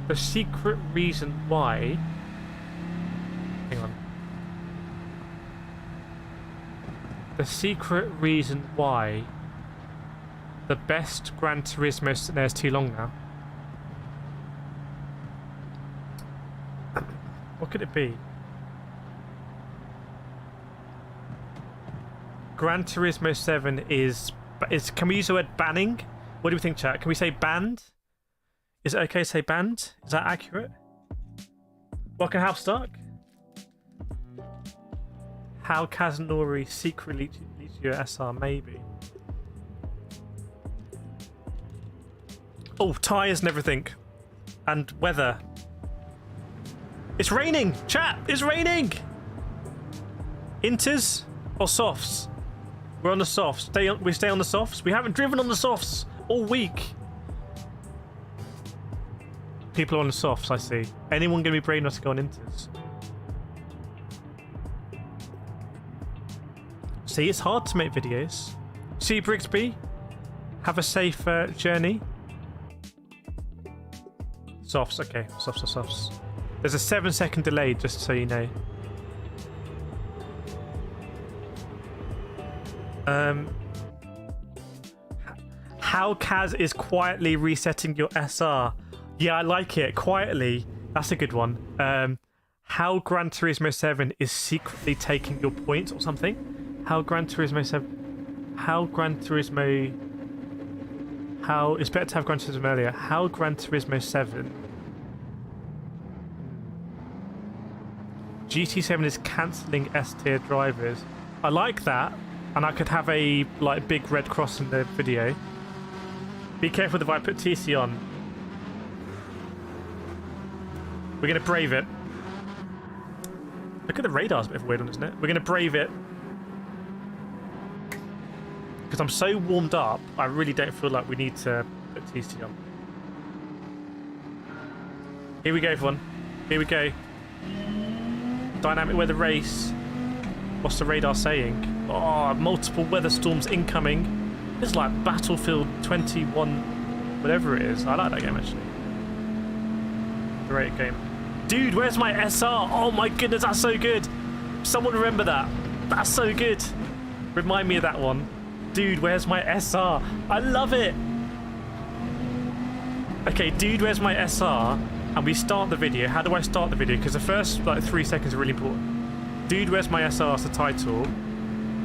Speaker 1: The secret reason why... Hang on. The secret reason why the best Gran Turismo... There's too long now. What could it be? Gran Turismo 7 is... Can we use the word banning? What do we think, chat? Can we say banned? Is it okay to say banned? Is that accurate? Welcome, House Stark. How Kazunori secretly leads you SR, maybe. Oh, tyres and everything. And weather. It's raining! Chat! It's raining! Inters or softs? We're on the softs. We stay on the softs. We haven't driven on the softs all week. People are on the softs, I see. Anyone going to be brave enough to go on inters? See, it's hard to make videos. See, Brigsby, have a safe journey. Softs, okay. Softs. There's a 7-second delay, just so you know. How Kaz is quietly resetting your SR. Yeah, I like it. Quietly. That's a good one. How Gran Turismo 7 is secretly taking your points or something. How Gran Turismo 7... How Gran Turismo... How... It's better to have Gran Turismo earlier. How Gran Turismo 7... GT7 is cancelling S-tier drivers. I like that. And I could have a like big red cross in the video. Be careful if I put TC on. We're going to brave it. Look at the radar's a bit of a weird one, isn't it? We're going to brave it. Because I'm so warmed up, I really don't feel like we need to put TC on. Here we go, everyone. Here we go. Dynamic weather race. What's the radar saying? Oh, multiple weather storms incoming. It's like Battlefield 21, whatever it is. I like that game, actually. Great game. Dude, where's my SR? Oh my goodness, that's so good. Someone remember that. That's so good. Remind me of that one. Dude, where's my SR? I love it. Okay, dude, where's my SR? And we start the video. How do I start the video? Because the first like 3 seconds are really important. Dude, where's my SR is the title.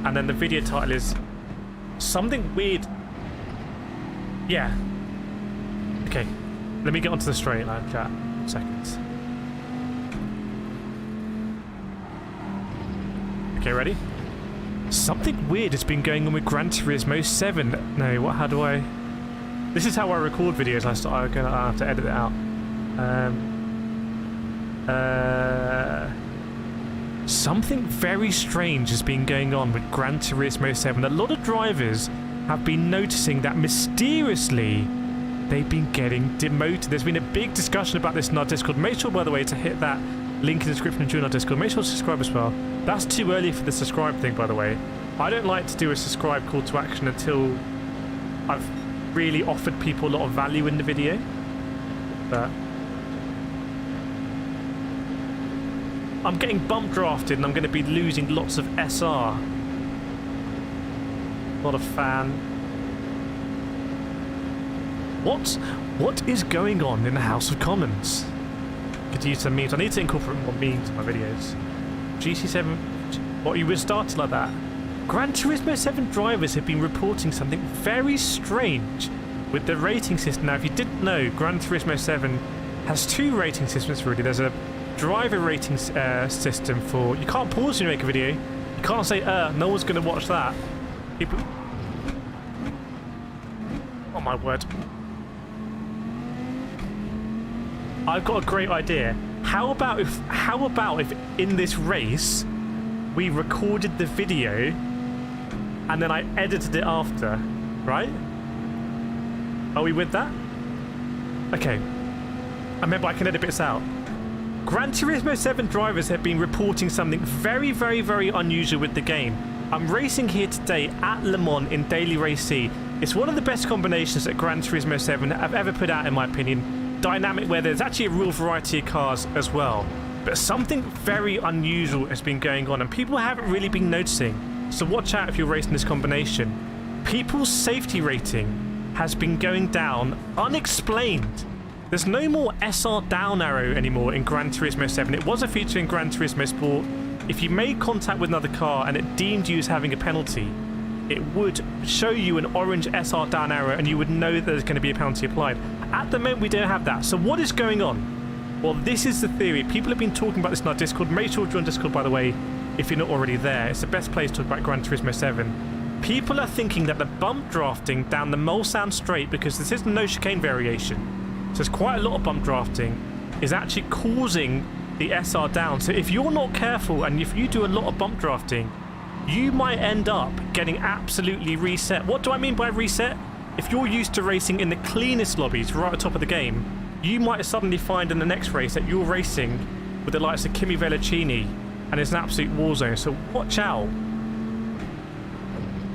Speaker 1: And then the video title is something weird. Yeah. Okay. Let me get onto the straight line, chat. Seconds. Okay, ready? Something weird has been going on with Gran Turismo 7. No, what? How do I... This is how I record videos. I have to edit it out. Something very strange has been going on with Gran Turismo 7. A lot of drivers have been noticing that mysteriously they've been getting demoted. There's been a big discussion about this in our Discord. Make sure, by the way, to hit that link in the description and join our Discord. Make sure to subscribe as well. That's too early for the subscribe thing, by the way. I don't like to do a subscribe call to action until I've really offered people a lot of value in the video. But I'm getting bump drafted and I'm going to be losing lots of SR. Not a fan. What is going on in the House of Commons? Could use some memes. I need to incorporate more memes in my videos. GT7... What, you were started like that? Gran Turismo 7 drivers have been reporting something very strange with the rating system. Now, if you didn't know, Gran Turismo 7 has 2 rating systems, really. There's a driver rating system for... You can't pause when you make a video. You can't say, no one's going to watch that. People... Oh, my word. I've got a great idea. How about if in this race we recorded the video and then I edited it after, right? Are we with that? Okay. I remember I can edit bits out. Gran Turismo 7 drivers have been reporting something very, very, very unusual with the game. I'm racing here today at Le Mans in Daily Race C. It's one of the best combinations that Gran Turismo 7 have ever put out, in my opinion. Dynamic weather. There's actually a real variety of cars as well. But something very unusual has been going on and people haven't really been noticing. So watch out if you're racing this combination. People's safety rating has been going down unexplained. There's no more SR down arrow anymore in Gran Turismo 7. It was a feature in Gran Turismo Sport. If you made contact with another car and it deemed you as having a penalty, it would show you an orange SR down arrow and you would know that there's going to be a penalty applied. At the moment, we don't have that. So what is going on? Well, this is the theory. People have been talking about this in our Discord. Make sure to join Discord, by the way, if you're not already there. It's the best place to talk about Gran Turismo 7. People are thinking that the bump drafting down the Mulsanne Straight, because this is no chicane variation, so there's quite a lot of bump drafting, is actually causing the SR down. So if you're not careful and if you do a lot of bump drafting, you might end up getting absolutely reset. What do I mean by reset? If you're used to racing in the cleanest lobbies right at the top of the game, you might suddenly find in the next race that you're racing with the likes of Kimi Vellicini and it's an absolute war zone. So watch out.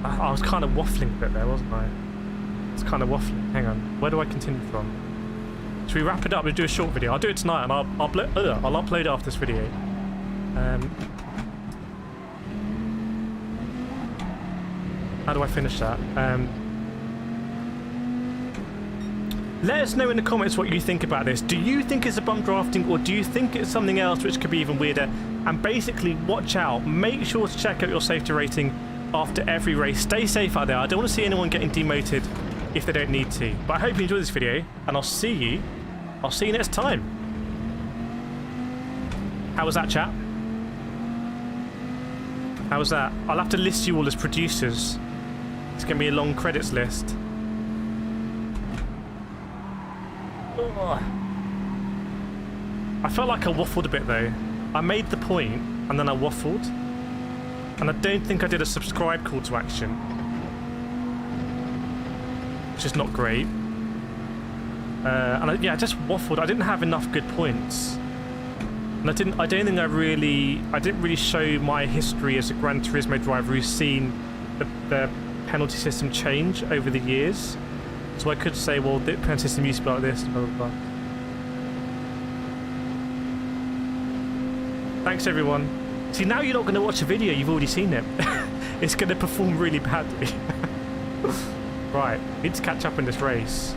Speaker 1: I was kind of waffling a bit there, wasn't I? I was kind of waffling. Hang on. Where do I continue from? Should we wrap it up? We'll do a short video. I'll do it tonight and I'll upload after this video. How do I finish that? Let us know in the comments what you think about this. Do you think it's a bump drafting, or do you think it's something else which could be even weirder? And basically, watch out. Make sure to check out your safety rating after every race. Stay safe out there. I don't want to see anyone getting demoted if they don't need to. But I hope you enjoyed this video, and I'll see you next time. How was that, chat? How was that? I'll have to list you all as producers. It's going to be a long credits list. Ugh. I felt like I waffled a bit though. I made the point and then I waffled. And I don't think I did a subscribe call to action. Which is not great. And I just waffled. I didn't have enough good points. And I didn't really show my history as a Gran Turismo driver who's seen the penalty system change over the years. So I could say, well, the penalty system used to be like this, blah, blah, blah. Thanks, everyone. See, now you're not going to watch a video, you've already seen it. It's going to perform really badly. Right, need to catch up in this race.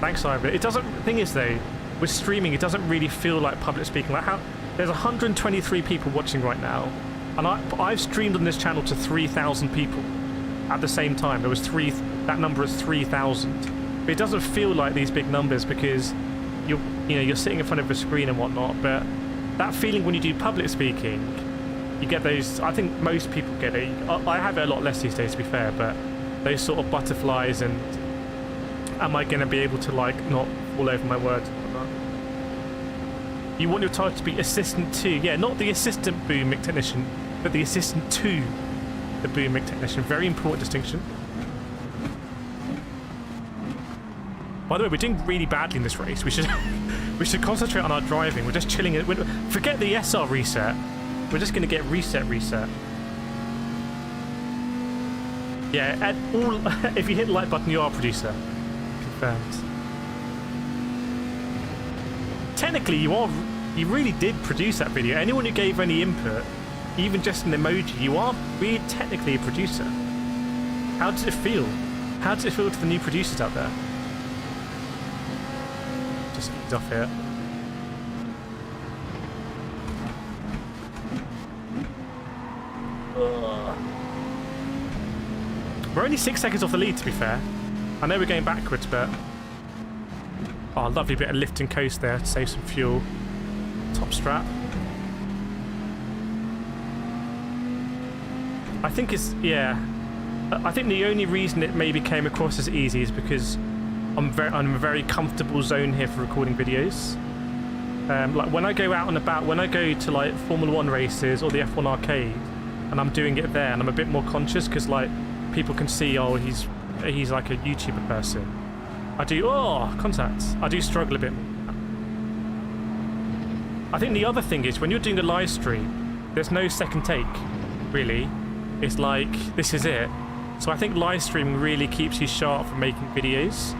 Speaker 1: Thanks, Ivor. It doesn't, the thing is though, with streaming, it doesn't really feel like public speaking. Like how, there's 123 people watching right now, and I've streamed on this channel to 3,000 people at the same time. There was that number is 3,000. But it doesn't feel like these big numbers because you're sitting in front of a screen and whatnot. But that feeling when you do public speaking, you get those. I think most people get it. I have it a lot less these days, to be fair. But those sort of butterflies and am I going to be able to like not fall over my words? You want your title to be assistant to, yeah, not the assistant boom mic technician, but the assistant to the boom mic technician. Very important distinction. By the way, we're doing really badly in this race. We should concentrate on our driving. We're just chilling. Forget the SR reset. We're just going to get reset. Yeah, at all. If you hit the like button, you are a producer. Confirmed. Technically, you really did produce that video. Anyone who gave any input, even just an emoji, you are really technically a producer. How does it feel? How does it feel to the new producers out there? Just ease off here. We're only 6 seconds off the lead, to be fair. I know we're going backwards, but... Oh, lovely bit of lift and coast there to save some fuel. Top strap. I think it's... Yeah. I think the only reason it maybe came across as easy is because I'm in a very comfortable zone here for recording videos. Like when I go out and about, when I go to like Formula 1 races or the F1 arcade, and I'm doing it there, and I'm a bit more conscious because like people can see, oh, he's like a YouTuber person. I do struggle a bit. I think the other thing is when you're doing a live stream, there's no second take, really. It's like, this is it. So I think live streaming really keeps you sharp for making videos.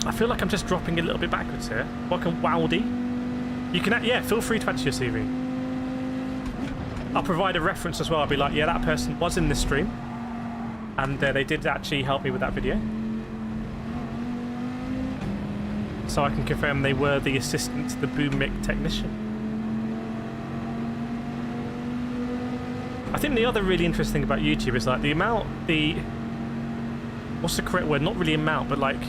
Speaker 1: I feel like I'm just dropping a little bit backwards here. Welcome, Wowdy. You can, yeah, feel free to add to your CV. I'll provide a reference as well. I'll be like, yeah, that person was in this stream, and they did actually help me with that video. So I can confirm they were the assistant to the boom mic technician. I think the other really interesting thing about YouTube is like the amount, what's the correct word? Not really amount, but like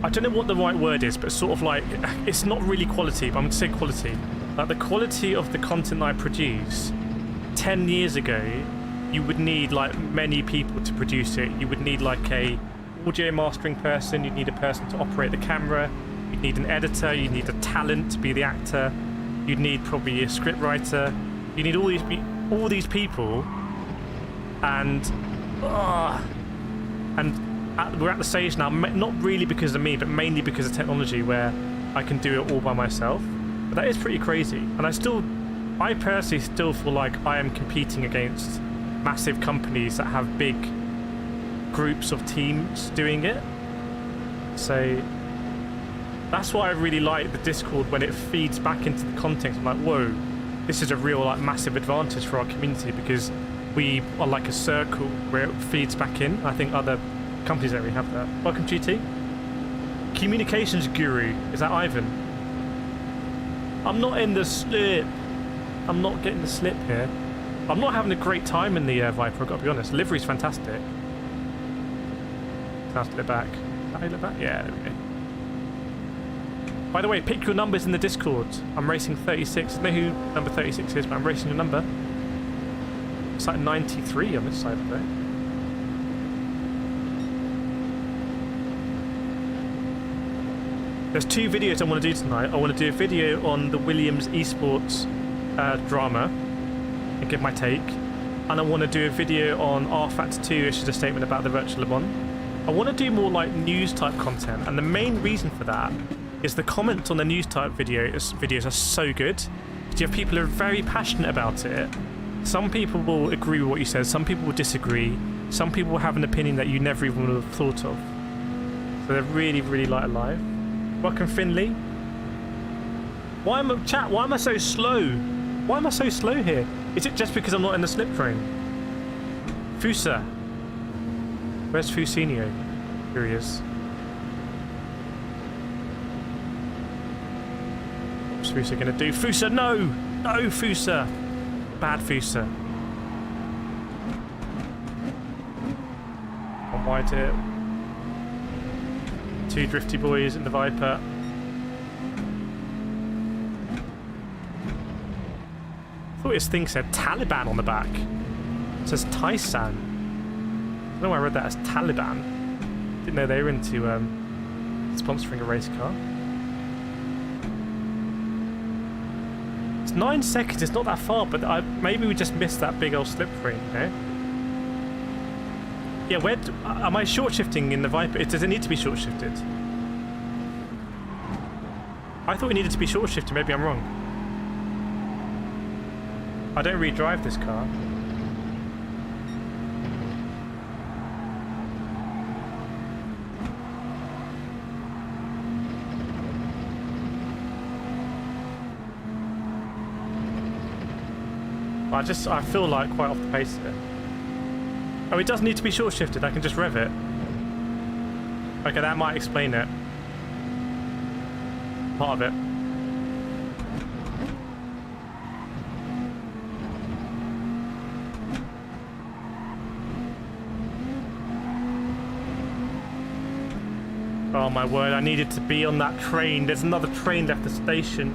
Speaker 1: I don't know what the right word is, but sort of like, it's not really quality, but I'm going to say quality. Like the quality of the content I produce, 10 years ago, you would need like many people to produce it. You would need like a audio mastering person, you'd need a person to operate the camera, you'd need an editor, you'd need a talent to be the actor, you'd need probably a script writer, you need all these people, and we're at the stage now, not really because of me, but mainly because of technology, where I can do it all by myself. But that is pretty crazy, and I personally still feel like I am competing against massive companies that have big groups of teams doing it. So that's why I really like the Discord, when it feeds back into the content. I'm like, whoa, this is a real like massive advantage for our community, because we are like a circle where it feeds back in. I think other companies don't really have that. Welcome, GT. Communications guru, is that Ivan? I'm not in the slip. I'm not getting the slip here. I'm not having a great time in the Viper, I've got to be honest. Livery's fantastic. Sounds to the back. Is that how you look back? Yeah, there we go. By the way, pick your numbers in the Discord. I'm racing 36. I don't know who number 36 is, but I'm racing your number. It's like 93 on this side of it. There's 2 videos I want to do tonight. I want to do a video on the Williams esports drama and give my take. And I want to do a video on R-Factor 2, which is a statement about the virtual Le Mans. I want to do more like news type content, and the main reason for that is the comments on the news type videos are so good. You have people who are very passionate about it. Some people will agree with what you said, some people will disagree, some people will have an opinion that you never even would have thought of. So they're really, really like alive. Welcome, Finley. Why am I so slow? Why am I so slow here? Is it just because I'm not in the slip train? Fusa. Where's Fusinio? Here he is. What's Fusa gonna do? Fusa, no! No, Fusa! Bad Fusa. One wide here. 2 drifty boys in the Viper. I thought his thing said Taliban on the back. It says Taisan. I don't know why I read that as Taliban. Didn't know they were into sponsoring a race car. It's 9 seconds, it's not that far, but maybe we just missed that big old slip frame, you know? Yeah, where am I short shifting in the Viper? Does it need to be short shifted? I thought it needed to be short shifted, maybe I'm wrong. I don't really drive this car. I feel like quite off the pace here. Oh, it does need to be short shifted. I can just rev it. Okay, that might explain it. Part of it. Oh my word, I needed to be on that train. There's another train left the station.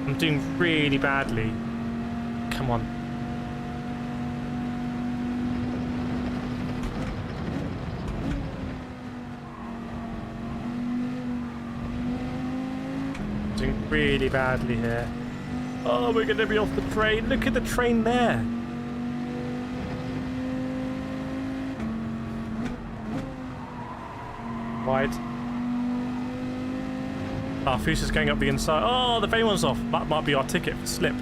Speaker 1: I'm doing really badly. Come on. I'm doing really badly here. Oh, we're going to be off the train. Look at the train there. Wide. Ah, Fusa's going up the inside. Oh, the main one's off. That might be our ticket for slip.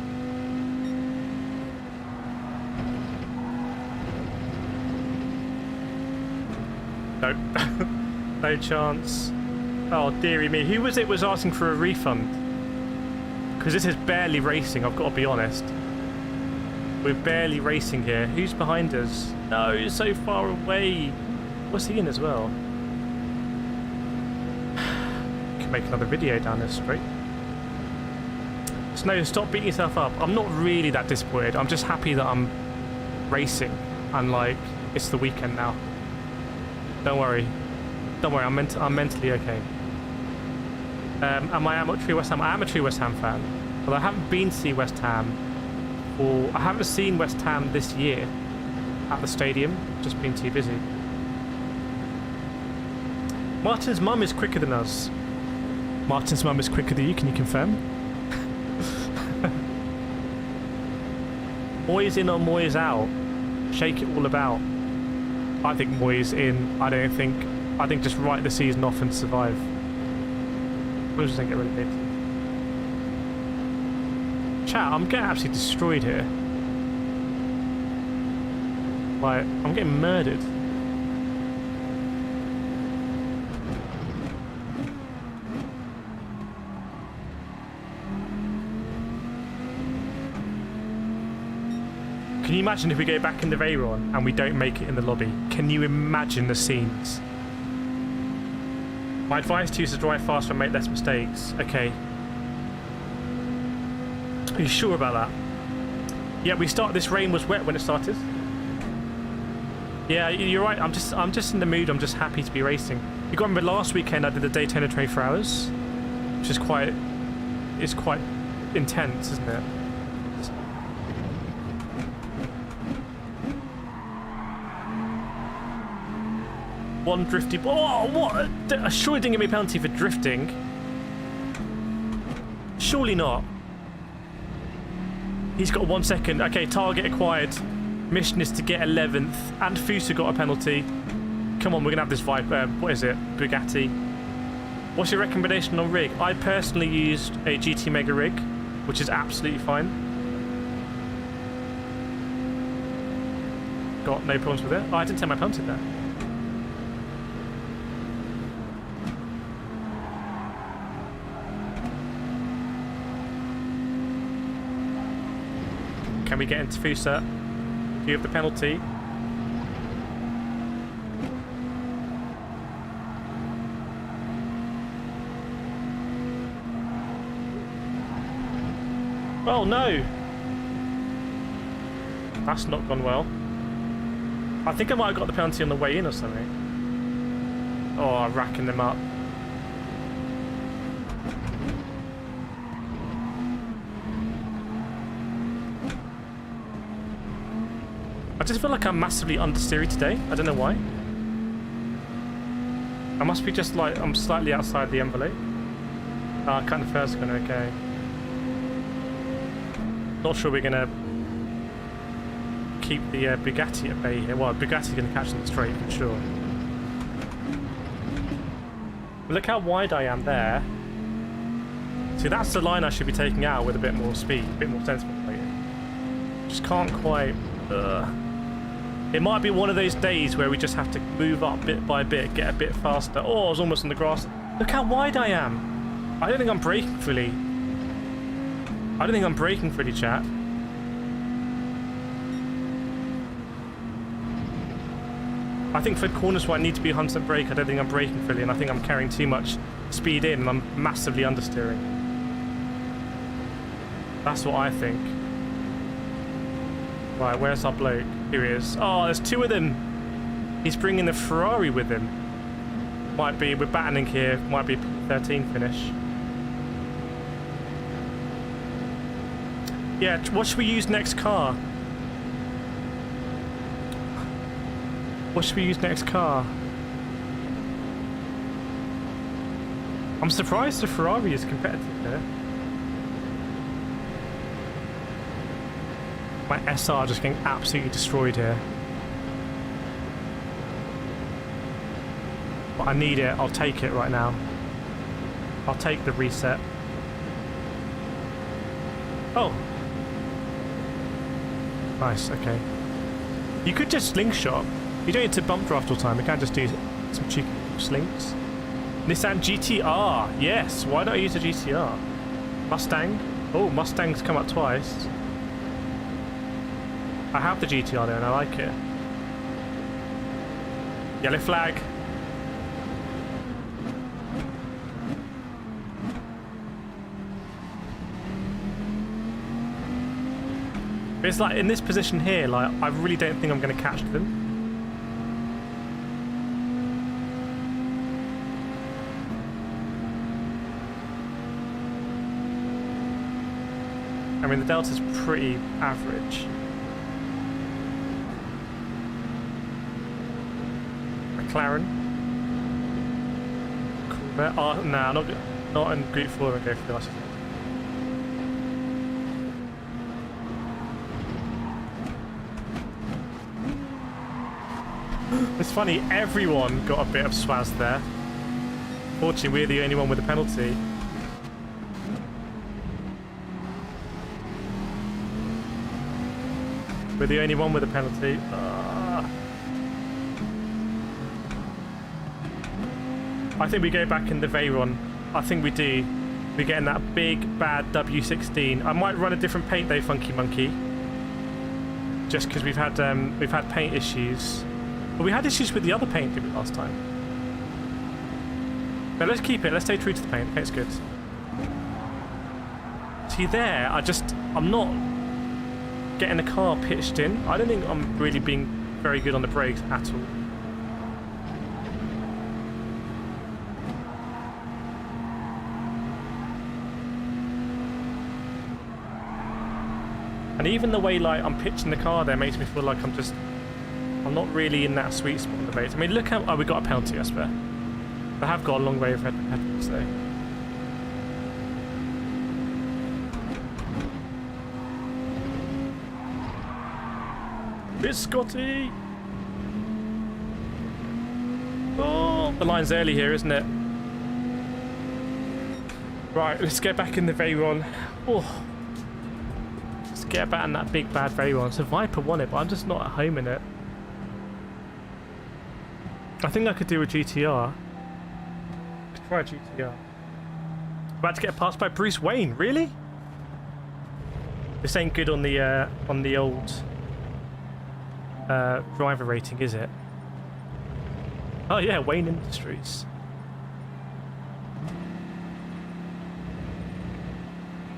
Speaker 1: Nope. No chance. Oh, dearie me. Who was asking for a refund? Because this is barely racing, I've got to be honest. We're barely racing here. Who's behind us? No, he's so far away. What's he in as well? Make another video down this street. Snow, stop beating yourself up. I'm not really that disappointed. I'm just happy that I'm racing and like it's the weekend now. Don't worry. Don't worry, I'm mentally okay. Am I a true West Ham? I am a true West Ham fan. But I haven't been to see West Ham, or I haven't seen West Ham this year at the stadium. Just been too busy. Martin's mum is quicker than us. Martin's mum is quicker than you, can you confirm? Moyes in or Moyes out? Shake it all about. I think Moyes in. I think just write the season off and survive. We'll just get relegated. Chat, I'm getting absolutely destroyed here. Like, I'm getting murdered. Can you imagine if we go back in the Veyron and we don't make it in the lobby? Can you imagine the scenes? My advice to you is to drive faster and make less mistakes. Okay. Are you sure about that? Yeah, this rain was wet when it started. Yeah, you're right. I'm just in the mood. I'm just happy to be racing. You got to remember last weekend I did the Daytona 24 Hours, which is quite intense, isn't it? One drifty. Oh, what? Surely didn't give me a penalty for drifting. Surely not. He's got 1 second. Okay, target acquired. Mission is to get 11th. And Fusa got a penalty. Come on, we're gonna have this Viper. What is it? Bugatti. What's your recommendation on rig? I personally used a GT Mega rig, which is absolutely fine. Got no problems with it. Oh, I didn't take my penalty there. Can we get into Fusa? Do you have the penalty? Oh no! That's not gone well. I think I might have got the penalty on the way in or something. Oh, I'm racking them up. I just feel like I'm massively understeery today. I don't know why. I must be just like, I'm slightly outside the envelope. Ah, cutting the first one, okay. Not sure we're gonna keep the Bugatti at bay here. Well, Bugatti's gonna catch them straight for sure. Look how wide I am there. See, that's the line I should be taking out with a bit more speed, a bit more sensible plating. Just can't quite. It might be one of those days where we just have to move up bit by bit, get a bit faster. Oh, I was almost on the grass. Look how wide I am. I don't think I'm braking fully. I don't think I'm braking fully, chat. I think for corners where I need to be 100% brake, I don't think I'm braking fully, and I think I'm carrying too much speed in, and I'm massively understeering. That's what I think. Right, where's our bloke? Here he is. Oh, there's two of them. He's bringing the Ferrari with him. Might be, we're battling here. Might be 13 finish. Yeah, what should we use next car? What should we use next car? I'm surprised the Ferrari is competitive there. My SR just getting absolutely destroyed here. But I need it. I'll take it right now. I'll take the reset. Oh. Nice, okay. You could just slingshot. You don't need to bump draft all the time. You can just do some cheeky slings. Nissan GTR. Yes. Why don't I use a GTR? Mustang. Oh, Mustang's come up twice. I have the GTR there and I like it. Yellow flag. But it's like in this position here, like I really don't think I'm going to catch them. I mean, the Delta's pretty average. McLaren. Corvette. Oh, nah, not in Group 4 and go for the license. It's funny, everyone got a bit of swaz there. Fortunately, we're the only one with a penalty. We're the only one with a penalty. I think we go back in the Veyron. I think we do. We're getting that big, bad W16. I might run a different paint though, Funky Monkey. Just because we've had paint issues. But we had issues with the other paint, did we, last time? But let's keep it. Let's stay true to the paint. The paint's good. See there, I'm not getting the car pitched in. I don't think I'm really being very good on the brakes at all. And even the way like I'm pitching the car there makes me feel like I'm not really in that sweet spot of the race. I mean, look how... Oh, we got a penalty, I swear. I have got a long way of headwinds, though. It's Scotty! Oh! The line's early here, isn't it? Right, let's get back in the Veyron. Oh! Let's get back in that big bad Veyron. So Viper won it, but I'm just not at home in it. I think I could do a GTR. Could try a GTR. About to get passed by Bruce Wayne, really? This ain't good on the old driver rating, is it? Oh yeah, Wayne Industries.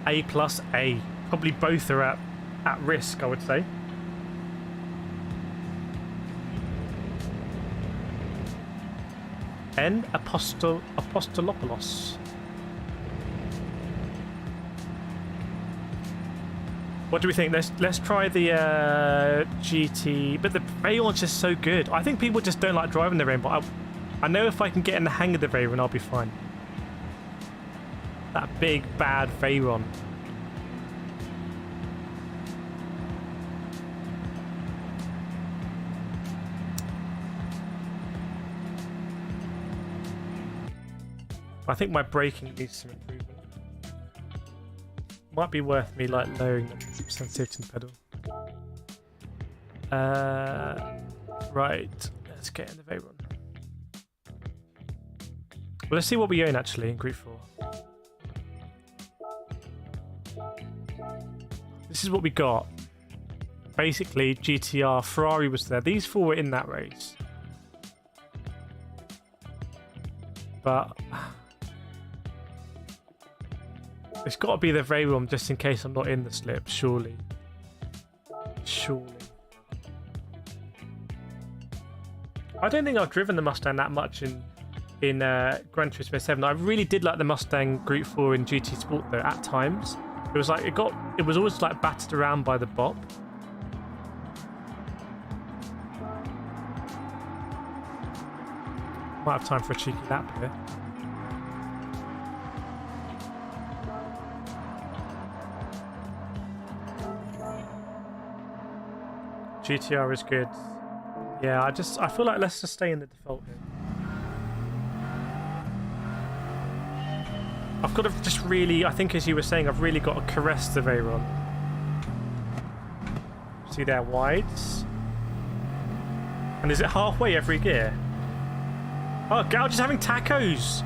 Speaker 1: A plus A. Probably both are at risk, I would say. N Apostolopoulos. What do we think? Let's try the GT, but the Veyron's just so good. I think people just don't like driving the Veyron, but I know if I can get in the hang of the Veyron, I'll be fine. That big bad Veyron. I think my braking needs some improvement. Might be worth me like lowering the sensitivity pedal. Right, let's get in the Veyron. Well, let's see what we own actually in Group 4. This is what we got. Basically, GTR, Ferrari was there. These four were in that race. But it's got to be the Veyron just in case I'm not in the slip, surely. Surely. I don't think I've driven the Mustang that much in Gran Turismo 7. I really did like the Mustang Group 4 in GT Sport though, at times. It was like, it was always like battered around by the bop. Might have time for a cheeky lap here. GTR is good. Yeah, I feel like let's just stay in the default here. I've got to just really, I think as you were saying, I've really got to caress the Veyron. See there, wides. And is it halfway every gear? Oh, Gouge is having tacos.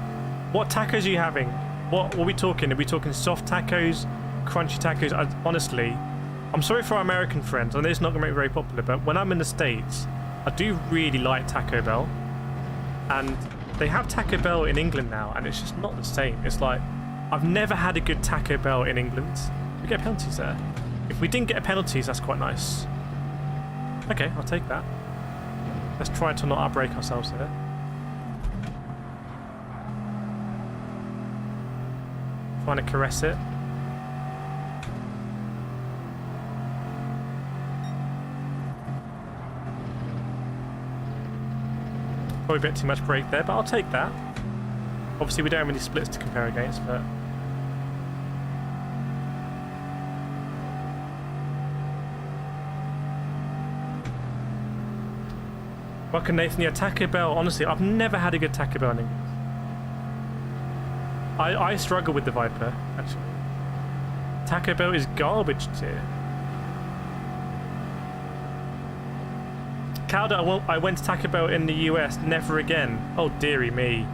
Speaker 1: What tacos are you having? What are we talking? Are we talking soft tacos, crunchy tacos? Honestly, I'm sorry for our American friends. I know it's not going to make it very popular, but when I'm in the States, I do really like Taco Bell. And they have Taco Bell in England now, and it's just not the same. It's like, I've never had a good Taco Bell in England. We get penalties there. If we didn't get penalties, that's quite nice. Okay, I'll take that. Let's try to not outbrake ourselves here. Trying to caress it. Probably a bit too much brake there, but I'll take that. Obviously, we don't have any splits to compare against, but... Welcome, Nathan. Yeah, Taco Bell, honestly, I've never had a good Taco Bell in England. I struggle with the Viper, actually. Taco Bell is garbage tier. Calder, I went to Taco Bell in the US, never again. Oh, dearie me.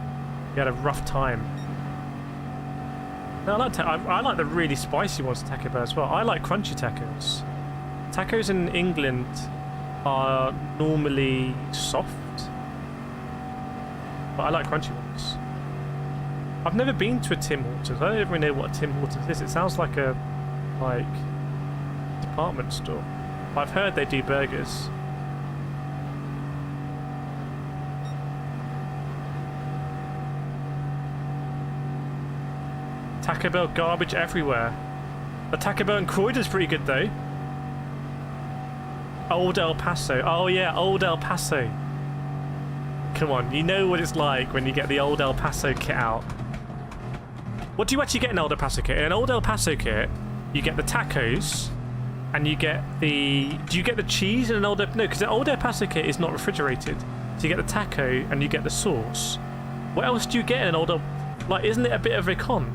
Speaker 1: You had a rough time. No, I like the really spicy ones at Taco Bell as well. I like crunchy tacos. Tacos in England are normally soft, but I like crunchy ones. I've never been to a Tim Hortons. I don't even know what a Tim Hortons is. It sounds like a department store. I've heard they do burgers. Taco Bell garbage everywhere. The Taco Bell in Croydon's pretty good though. Old El Paso. Oh yeah, Old El Paso. Come on, you know what it's like when you get the Old El Paso kit out. What do you actually get in an Old El Paso kit? In an Old El Paso kit, you get the tacos, and you get the... Do you get the cheese in an Old El... No, because the Old El Paso kit is not refrigerated. So you get the taco, and you get the sauce. What else do you get in an Old El... Like, isn't it a bit of a con?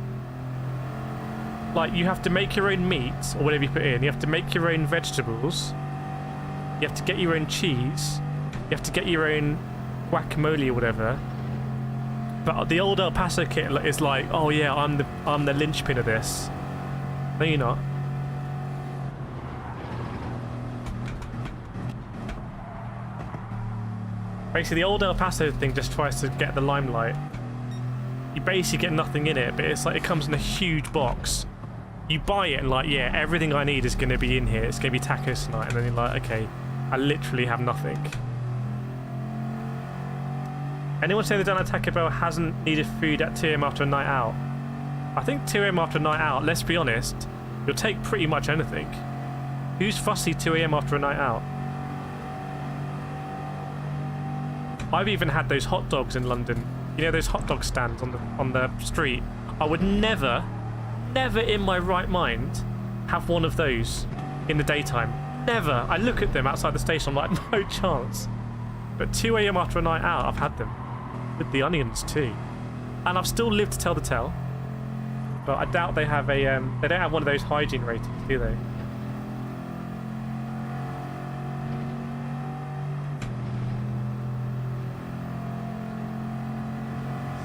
Speaker 1: Like, you have to make your own meat, or whatever you put in. You have to make your own vegetables. You have to get your own cheese. You have to get your own guacamole or whatever. But the Old El Paso kit is like, oh yeah, I'm the linchpin of this. No, you're not. Basically, the Old El Paso thing just tries to get the limelight. You basically get nothing in it, but it's like it comes in a huge box. You buy it and like, yeah, everything I need is going to be in here. It's going to be tacos tonight. And then you're like, okay, I literally have nothing. Anyone saying they don't like Taco Bell hasn't needed food at 2 AM after a night out? I think 2 AM after a night out, let's be honest, you'll take pretty much anything. Who's fussy 2 AM after a night out? I've even had those hot dogs in London. You know those hot dog stands on the street? I would never in my right mind have one of those in the daytime. Never. I look at them outside the station, I'm like, no chance. But 2 AM after a night out, I've had them. With the onions too. And I've still lived to tell the tale. But I doubt they have a, they don't have one of those hygiene ratings, do they?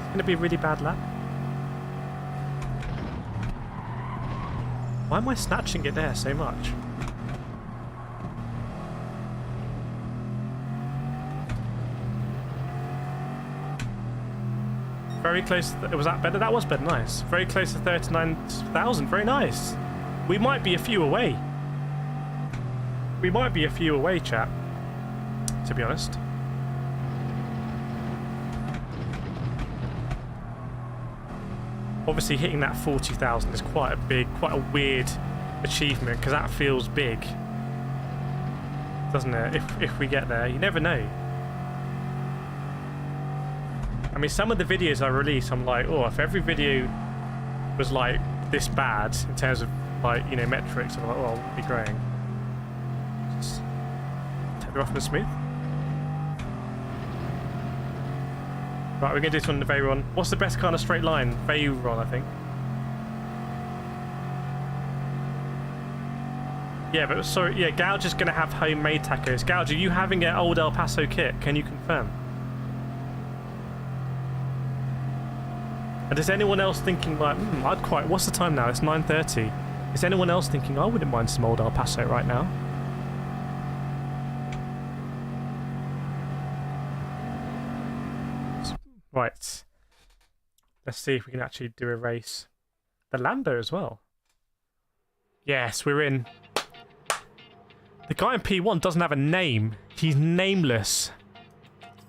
Speaker 1: It's gonna be a really bad lap. Why am I snatching it there so much? Very close. Was that better? That was better. Nice. Very close to 39,000. Very nice. We might be a few away. We might be a few away, chap. To be honest. Obviously, hitting that 40,000 is quite a weird achievement because that feels big, doesn't it? If we get there, you never know. I mean, some of the videos I release, I'm like, oh, if every video was like this bad in terms of like, you know, metrics, I'm like, oh, I'll be growing. Just take it off and smooth. Right, we're gonna do this one in the Veyron. What's the best kind of straight line? Veyron, I think. Yeah, but sorry, yeah, Gouge is gonna have homemade tacos. Gouge, are you having an Old El Paso kit? Can you confirm? And is anyone else thinking like, I'd quite... What's the time now? It's 9:30. Is anyone else thinking, I wouldn't mind some Old El Paso right now? Right. Let's see if we can actually do a race. The Lando as well. Yes, we're in. The guy in P1 doesn't have a name. He's nameless.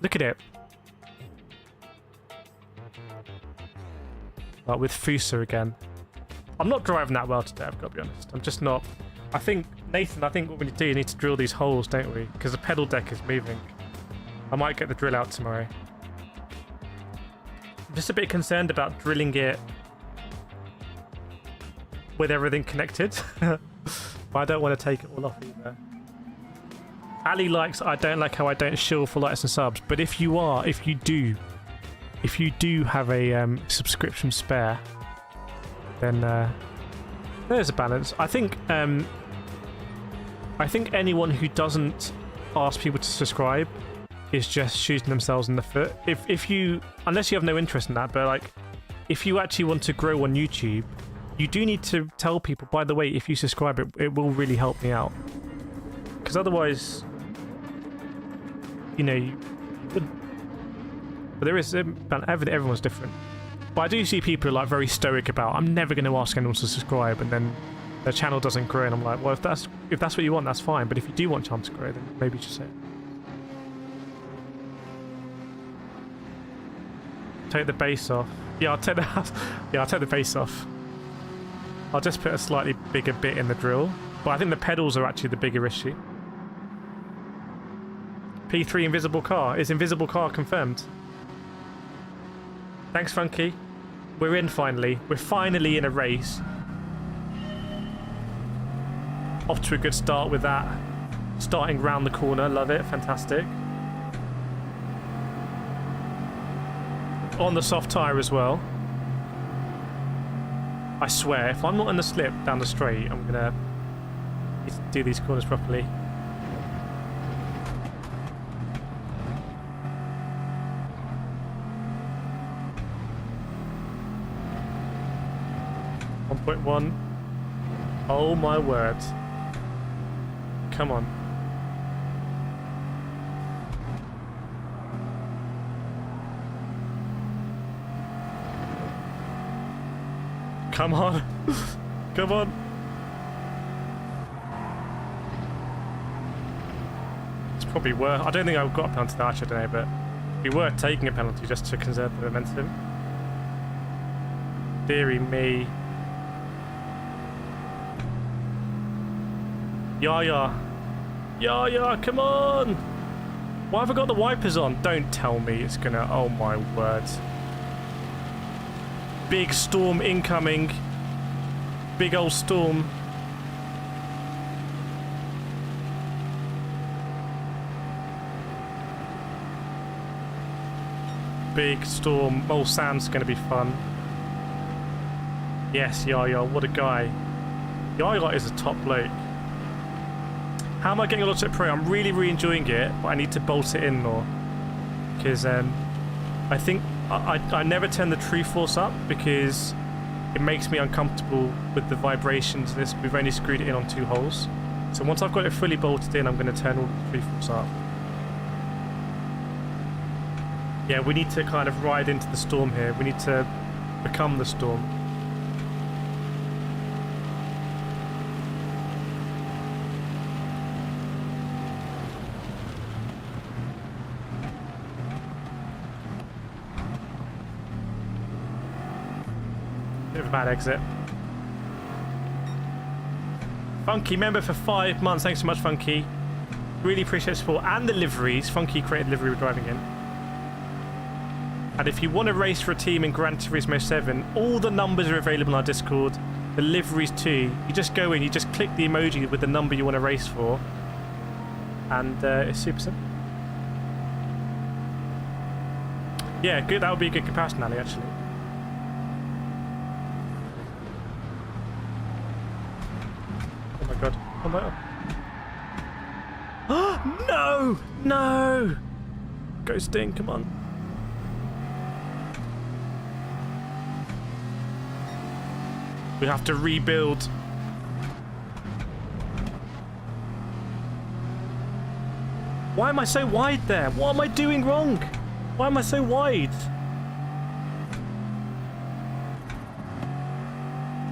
Speaker 1: Look at it. Like with Fusa again. I'm not driving that well today, I've got to be honest. I'm just not... I think, Nathan, I think what we need to do, you need to drill these holes, don't we? Because the pedal deck is moving. I might get the drill out tomorrow. Just a bit concerned about drilling it with everything connected. But I don't want to take it all off either. Ali likes, I don't like how I don't shill for likes and subs. But if you do have a subscription spare, then there's a balance. I think anyone who doesn't ask people to subscribe is just shooting themselves in the foot. If you, unless you have no interest in that, but like, if you actually want to grow on YouTube, you do need to tell people, by the way, if you subscribe, it will really help me out. Because otherwise, you know, you wouldn't. But there is, everyone's different. But I do see people who are like very stoic about, I'm never going to ask anyone to subscribe, and then their channel doesn't grow, and I'm like, well, if that's what you want, that's fine. But if you do want channel to grow, then maybe just say it. Take the base off. Yeah, I'll take the base off. I'll just put a slightly bigger bit in the drill. But I think the pedals are actually the bigger issue. P3 invisible car. Is invisible car confirmed? Thanks, Funky. We're in finally. We're finally in a race. Off to a good start with that. Starting round the corner. Love it. Fantastic. On the soft tyre as well. I swear, if I'm not in the slip down the straight, I'm gonna do these corners properly. .1. Oh my word. Come on. Come on. Come on. It's probably worth. I don't think I've got a penalty that today, but it'd be worth taking a penalty just to conserve the momentum. Deary me. Yaya. Yaya, come on. Why have I got the wipers on? Don't tell me it's gonna. Oh my word. Big storm incoming. Big old storm. Big storm. Mole Sand's going to be fun. Yes, Yaya, what a guy. Yaya is a top bloke. How am I getting a Logitech Pro? I'm really, really enjoying it, but I need to bolt it in more. Because I think I never turn the True Force up because it makes me uncomfortable with the vibrations. We've only screwed it in on 2 holes. So once I've got it fully bolted in, I'm going to turn all the True Force up. Yeah, we need to kind of ride into the storm here. We need to become the storm. Bad exit. Funky member for 5 months. Thanks so much, Funky. Really appreciate the support and the liveries. Funky created livery we're driving in. And if you want to race for a team in Gran Turismo 7, all the numbers are available on our Discord. The liveries too. You just go in, you just click the emoji with the number you want to race for, and it's super simple. Yeah, good. That would be a good comparison, Ali, actually. Oh my god. Oh my god. No! No! Go Sting, come on. We have to rebuild. Why am I so wide there? What am I doing wrong? Why am I so wide?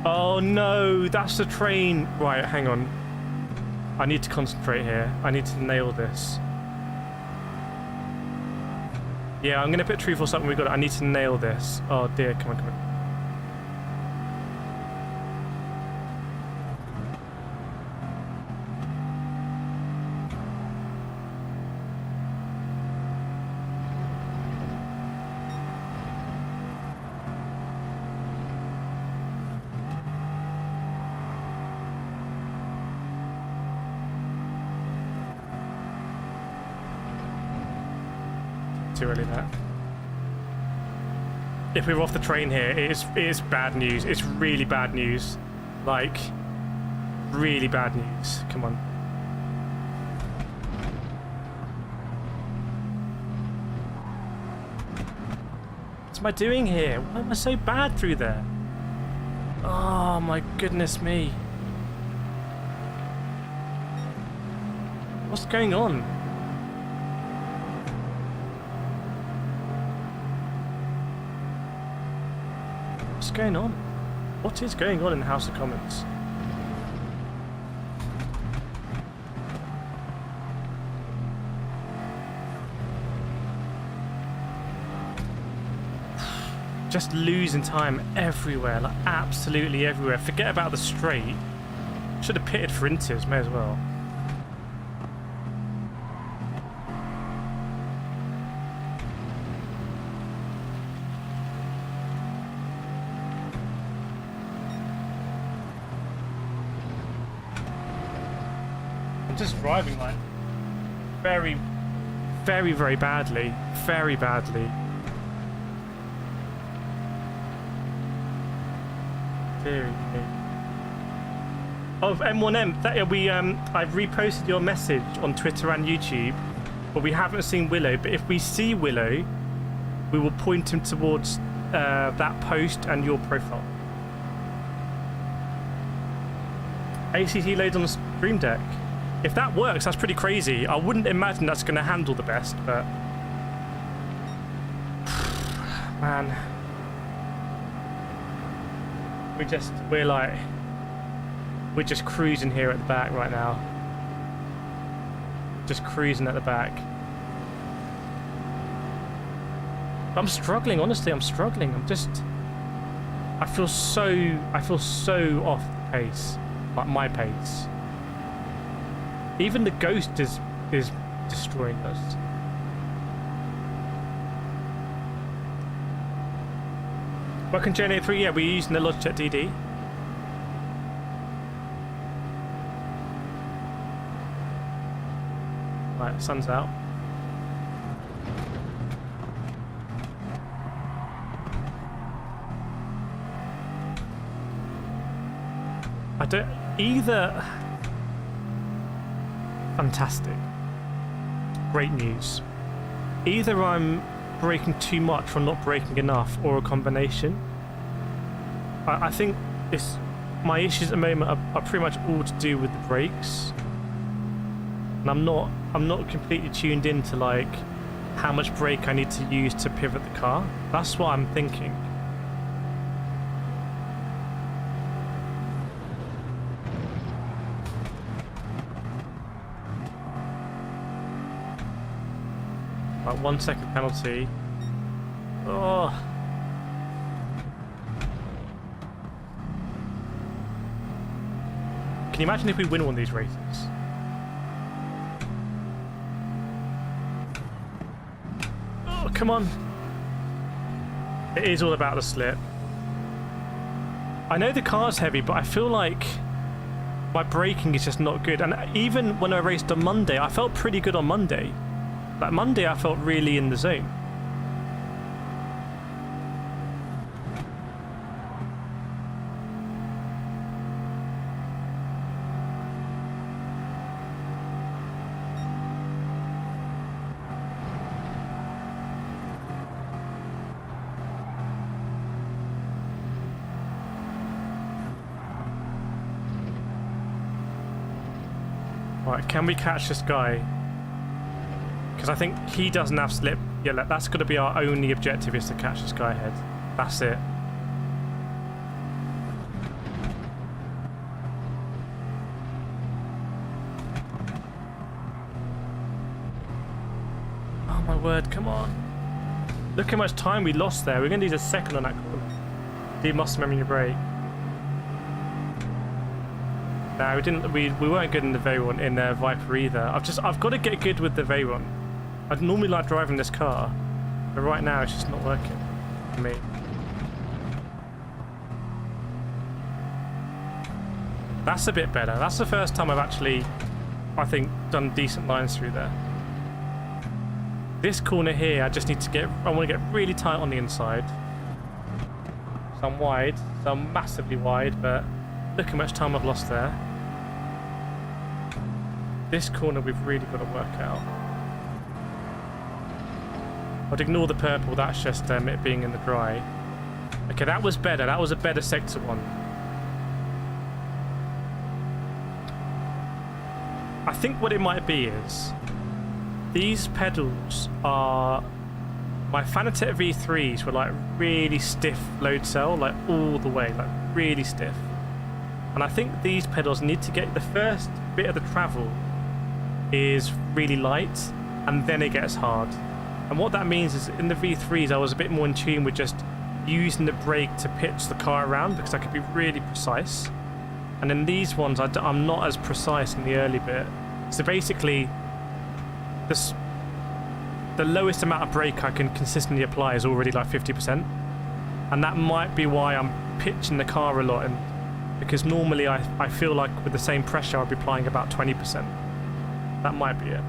Speaker 1: Oh no, that's the train. Right, hang on. I need to concentrate here. I need to nail this. Yeah, I'm gonna put True Force up when we got it. I need to nail this. Oh dear, come on, come on. too early there. If we were off the train here, it is bad news. It's really bad news. Like, really bad news. Come on. What am I doing here? Why am I so bad through there? Oh my goodness me. What's going on? What's going on? What is going on in the House of Commons? Just losing time everywhere, like absolutely everywhere. Forget about the straight. Should have pitted for inters, may as well. I'm just driving like very, very, very badly. Very badly. Of M1M, I've reposted your message on Twitter and YouTube, but we haven't seen Willow. But if we see Willow, we will point him towards that post and your profile. ACT loads on the Stream Deck. If that works, that's pretty crazy. I wouldn't imagine that's going to handle the best, but man. We're just cruising here at the back right now. Just cruising at the back. I'm struggling, honestly, I'm struggling. I feel so off the pace. Like my pace. Even the Ghost is destroying us. Welcome Journey 3, yeah, we're using the Logitech DD. Right, sun's out. I don't... Either... Fantastic. Great news. Either I'm braking too much or not braking enough, or a combination. I think my issues at the moment are pretty much all to do with the brakes, and I'm not completely tuned into like how much brake I need to use to pivot the car. That's what I'm thinking. Like 1 second penalty. Oh. Can you imagine if we win one of these races? Oh, come on. It is all about the slip. I know the car's heavy, but I feel like my braking is just not good. And even when I raced on Monday, I felt pretty good on Monday. Like Monday, I felt really in the zone. Right, can we catch this guy? Because I think he doesn't have slip. Yeah, that's got to be our only objective, is to catch this guy ahead. That's it. Oh my word, come on. Look how much time we lost there. We're going to lose a second on that corner. Do muscle memory in your brake. No, we didn't. We weren't good in the Veyron in Viper either. I've got to get good with the Veyron. I'd normally like driving this car, but right now it's just not working for me. That's a bit better. That's the first time I've actually, I think, done decent lines through there. This corner here, I just need to get, I want to get really tight on the inside. So I'm wide, so I'm massively wide, but look how much time I've lost there. This corner we've really got to work out. I'd ignore the purple, that's just it being in the dry. Okay, that was better, that was a better sector one. I think what it might be is, these pedals are, my Fanatec V3s were like really stiff load cell, like all the way, like really stiff. And I think these pedals need to get, the first bit of the travel is really light, and then it gets hard. And what that means is in the V3s I was a bit more in tune with just using the brake to pitch the car around, because I could be really precise. And in these ones I'm not as precise in the early bit. So basically the lowest amount of brake I can consistently apply is already like 50%. And that might be why I'm pitching the car a lot, and because normally I feel like with the same pressure I'll be applying about 20%. That might be it.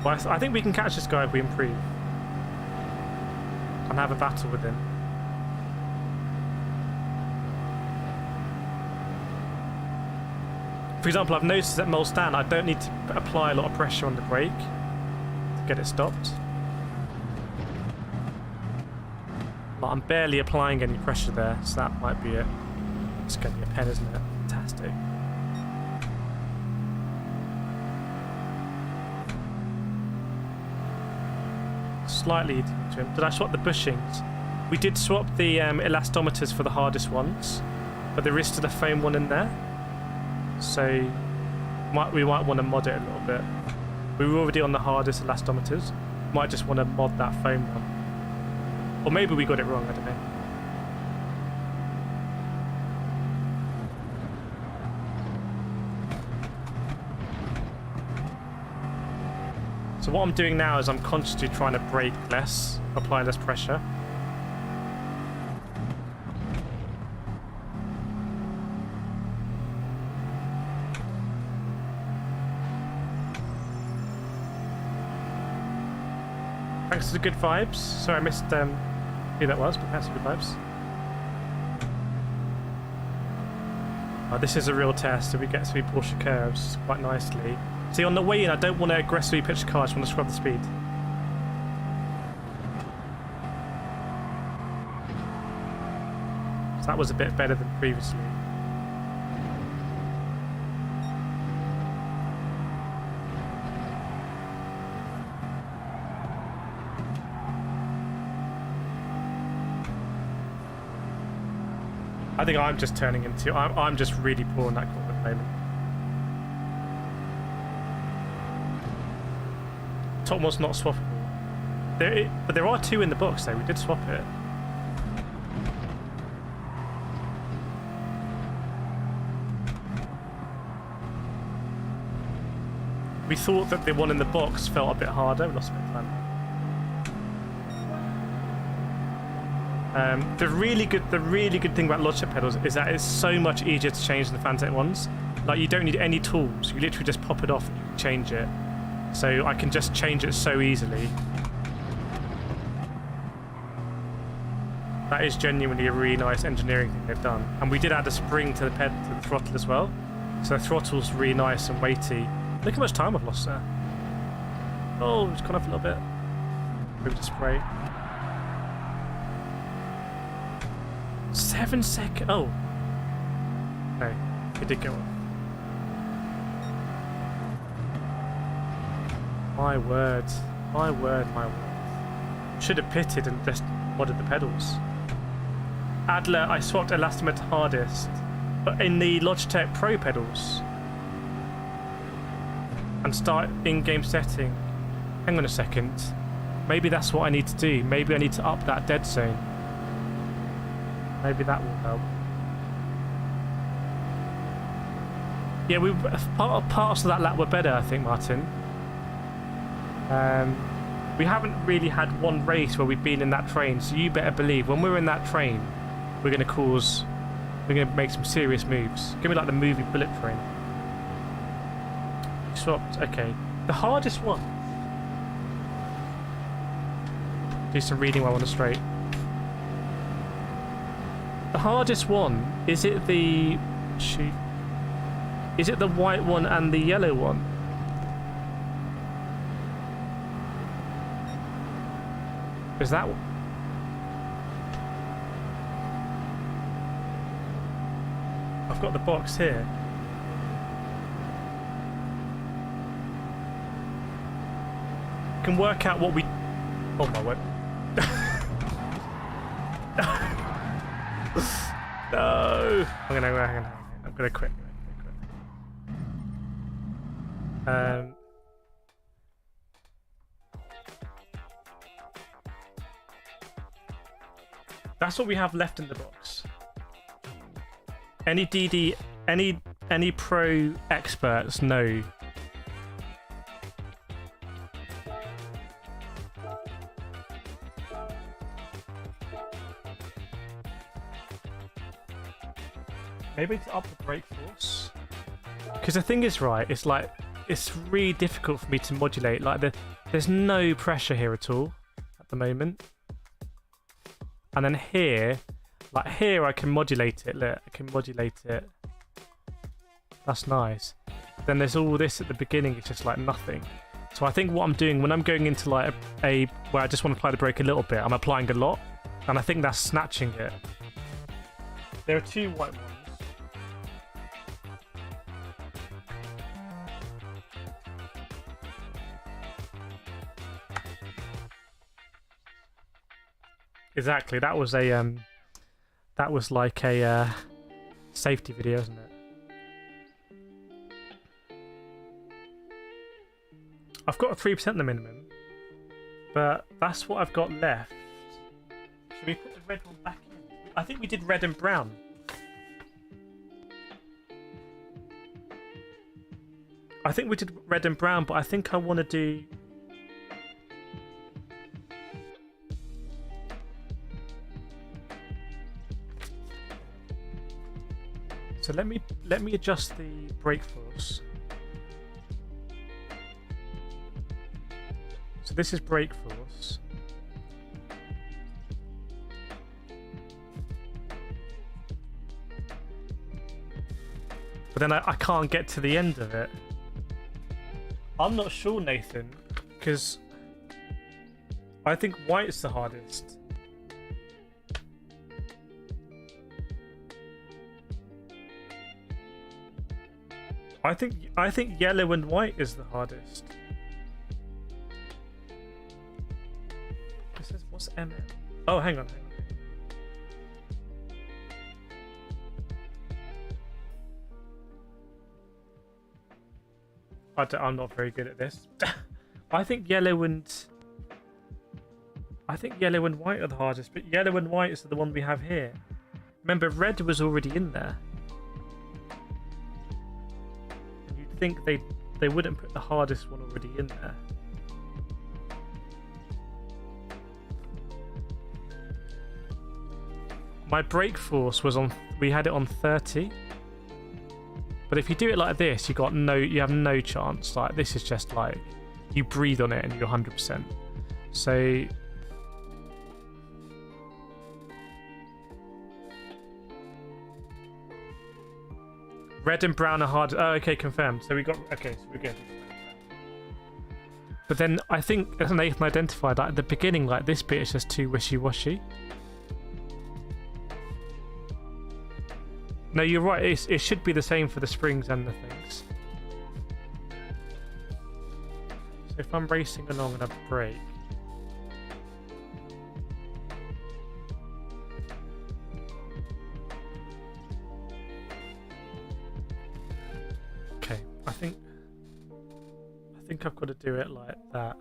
Speaker 1: But I think we can catch this guy if we improve and have a battle with him. For example, I've noticed that Mulstan, I don't need to apply a lot of pressure on the brake to get it stopped. But I'm barely applying any pressure there, so that might be it. It's going to be a pen, isn't it? Fantastic. Slightly trimmed. Did I swap the bushings? We did swap the elastometers for the hardest ones, but there is still a foam one in there. So we might want to mod it a little bit. We were already on the hardest elastometers. Might just want to mod that foam one. Or maybe we got it wrong, I don't know. So what I'm doing now is I'm consciously trying to brake less, apply less pressure. Thanks to the good vibes. Sorry I missed who that was, but thanks to the good vibes. Oh, this is a real test if we get through Porsche curves quite nicely. See, on the way in I don't want to aggressively pitch the car, I just want to scrub the speed. So that was a bit better than previously. I think I'm just turning into... I'm just really poor in that corner at the moment. Top one's not swappable. But there are two in the box though, we did swap it. We thought that the one in the box felt a bit harder, we lost a bit of time. The really good thing about Logitech pedals is that it's so much easier to change than the Fanatec ones. Like, you don't need any tools, you literally just pop it off and you can change it. So I can just change it so easily. That is genuinely a really nice engineering thing they've done. And we did add a spring to the throttle as well. So the throttle's really nice and weighty. Look how much time I've lost there. Oh, it's gone off a little bit. Maybe to spray. 7 seconds. Oh. No, it did go off. My word. My word, my word. Should have pitted and just modded the pedals. Adler, I swapped elastomer hardest, but in the Logitech Pro pedals. And start in-game setting. Hang on a second. Maybe that's what I need to do. Maybe I need to up that dead zone. Maybe that will help. Yeah, parts of that lap were better, I think, Martin. We haven't really had one race where we've been in that train, so you better believe when we're in that train, we're going to make some serious moves. Give me like the movie bullet train. swapped. Okay. The hardest one. Do some reading while on the straight. The hardest one, is it the... Shoot. Is it the white one and the yellow one? Is that one? I've got the box here. Can work out what we... Oh my word. No! I'm gonna quit. That's what we have left in the box. Any DD, any pro experts know. Maybe to up the brake force. Because the thing is, right, it's like, it's really difficult for me to modulate. Like, there's no pressure here at all at the moment. And then here, like here I can modulate it. Look, I can modulate it. That's nice. Then there's all this at the beginning, it's just like nothing. So I think what I'm doing when I'm going into like a where I just want to apply the brake a little bit, I'm applying a lot. And I think that's snatching it. There are two white ones. Exactly, that was a that was like a safety video, isn't it? I've got a 3% the minimum, but that's what I've got left. Should we put the red one back in? I think we did red and brown. I think we did red and brown, but I think I want to do... So let me adjust the brake force. So this is brake force. But then I can't get to the end of it. I'm not sure, Nathan, because I think white's the hardest. I think yellow and white is the hardest. It says, what's MM? Oh, hang on. I'm not very good at this. I think yellow and white are the hardest, but yellow and white is the one we have here. Remember, red was already in there. You'd think they wouldn't put the hardest one already in there. My brake force was on. We had it on 30. But if you do it like this, you have no chance. Like, this is just like you breathe on it and you're 100%. So red and brown are hard. Oh, okay, confirmed. So we got so we're good. But then I think, as Nathan identified, like at the beginning, like this bit is just too wishy-washy. No, you're right. It should be the same for the springs and the things. So if I'm racing along and I brake. Okay, I think I've got to do it like that.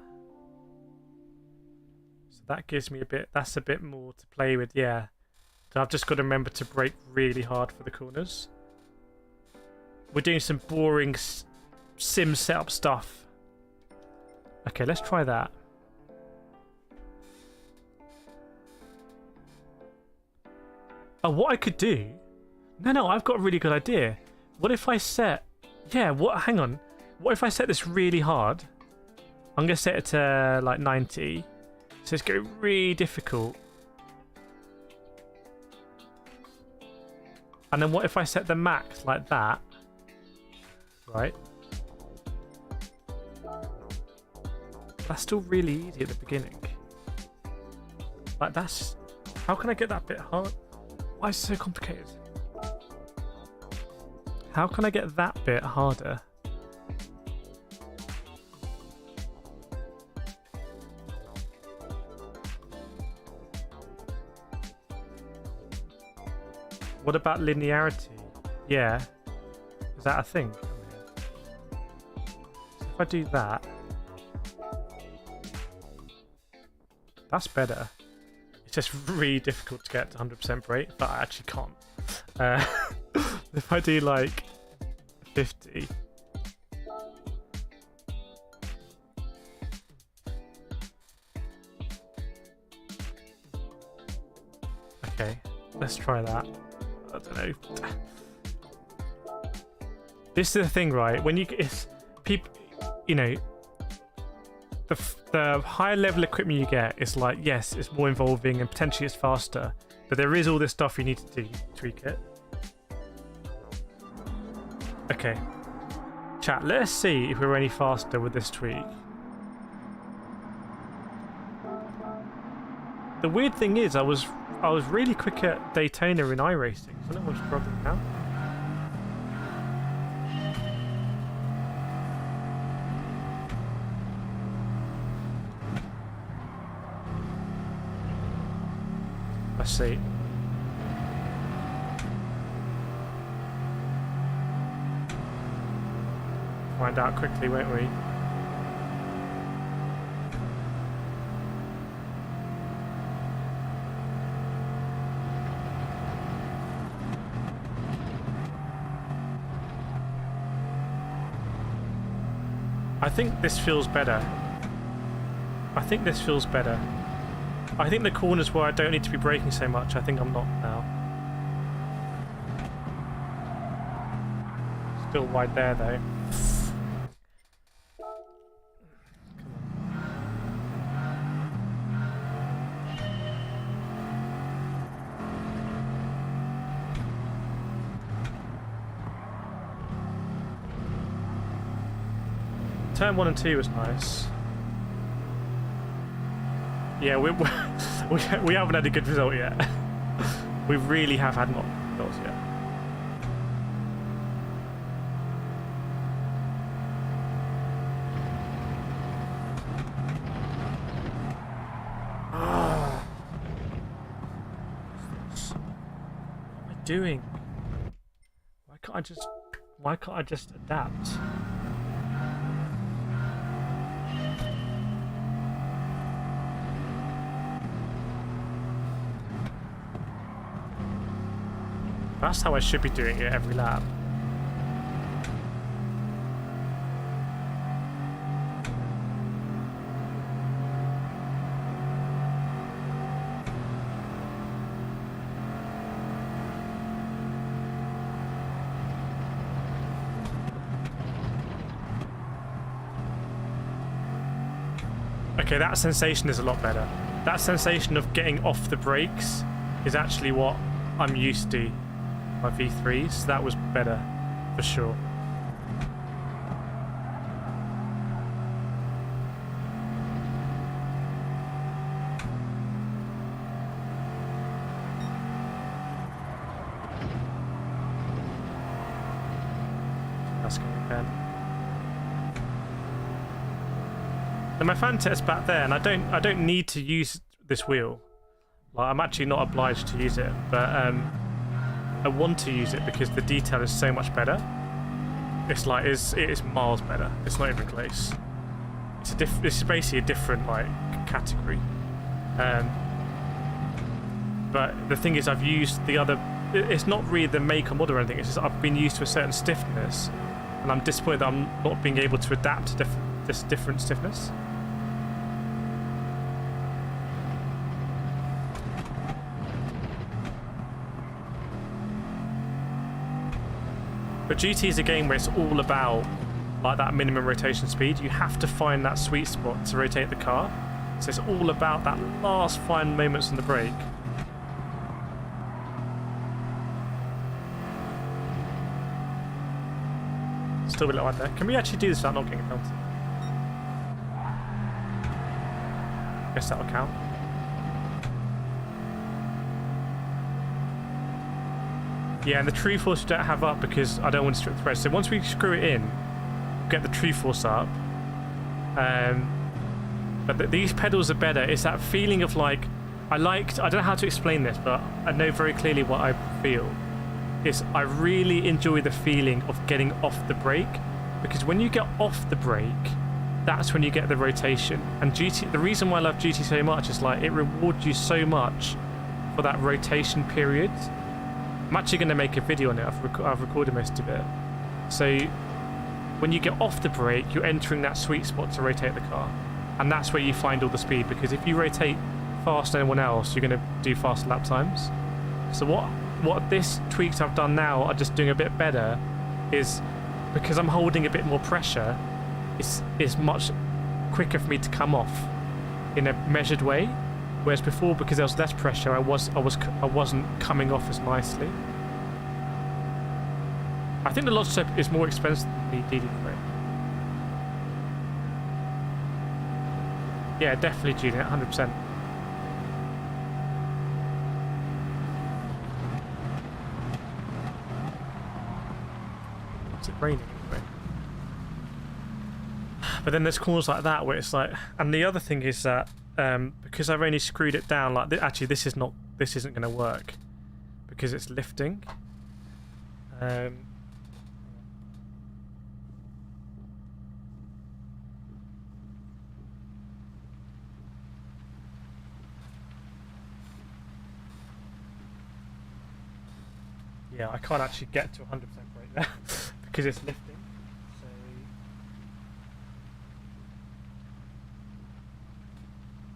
Speaker 1: So that gives me that's a bit more to play with, yeah. So I've just got to remember to brake really hard for the corners. We're doing some boring sim setup stuff. Okay, let's try that. Oh, what I could do... No, I've got a really good idea. What if I set... Yeah, hang on. What if I set this really hard? I'm going to set it to like 90. So it's going to be really difficult. And then what if I set the max like that? Right? That's still really easy at the beginning. Like that's... How can I get that bit hard? Why is it so complicated? How can I get that bit harder? What about linearity? Yeah. Is that a thing? So if I do that... That's better. It's just really difficult to get to 100% break, but I actually can't. If I do like 50... Okay, let's try that. I don't know. This is the thing, right? When you... It's people... You know... The higher level equipment you get is like, yes, it's more involving and potentially it's faster, but there is all this stuff you need to do to tweak it. Okay. Chat, let's see if we're any faster with this tweak. The weird thing is I was really quick at Daytona in iRacing, so I don't know what's struggling now. Let's see. Find out quickly, won't we? I think this feels better. I think this feels better. I think the corners where I don't need to be braking so much, I think I'm not now. Still wide there though. Turn 1 and 2 was nice. Yeah, we haven't had a good result yet. We really have had not results yet. What am I doing? Why can't I just adapt? That's how I should be doing it every lap. Okay, that sensation is a lot better. That sensation of getting off the brakes is actually what I'm used to. My V3s, that was better for sure. That's going to be Ben. Now my Fanatec's back there, and I don't need to use this wheel. Like, I'm actually not obliged to use it, but I want to use it because the detail is so much better. It's like it is miles better. It's not even close. It's basically a different like category. But the thing is, I've used the other. It's not really the make or model or anything. It's just I've been used to a certain stiffness, and I'm disappointed that I'm not being able to adapt to this different stiffness. But GT is a game where it's all about like that minimum rotation speed. You have to find that sweet spot to rotate the car. So it's all about that last fine moments on the brake. Still a bit like that. Can we actually do this without not getting a penalty? Guess that'll count. Yeah, and the true force you don't have up because I don't want to strip the thread. So once we screw it in, get the true force up. But these pedals are better. It's that feeling of like, I don't know how to explain this, but I know very clearly what I feel. I really enjoy the feeling of getting off the brake, because when you get off the brake, that's when you get the rotation. And the reason why I love GT so much is like it rewards you so much for that rotation period. I'm actually going to make a video on it. I've recorded most of it. So when you get off the brake, you're entering that sweet spot to rotate the car, and that's where you find all the speed, because if you rotate faster than anyone else, you're going to do faster lap times. So what this tweaks I've done now are just doing a bit better is because I'm holding a bit more pressure, it's much quicker for me to come off in a measured way, whereas before, because there was less pressure, I wasn't coming off as nicely. I think the Logitech is more expensive than the DD3. Yeah, definitely Julian, 100%. Raining anyway. But then there's corners like that where it's like, and the other thing is that because I've only screwed it down like actually this isn't going to work because it's lifting. Yeah, I can't actually get to 100% brake there because it's lifting.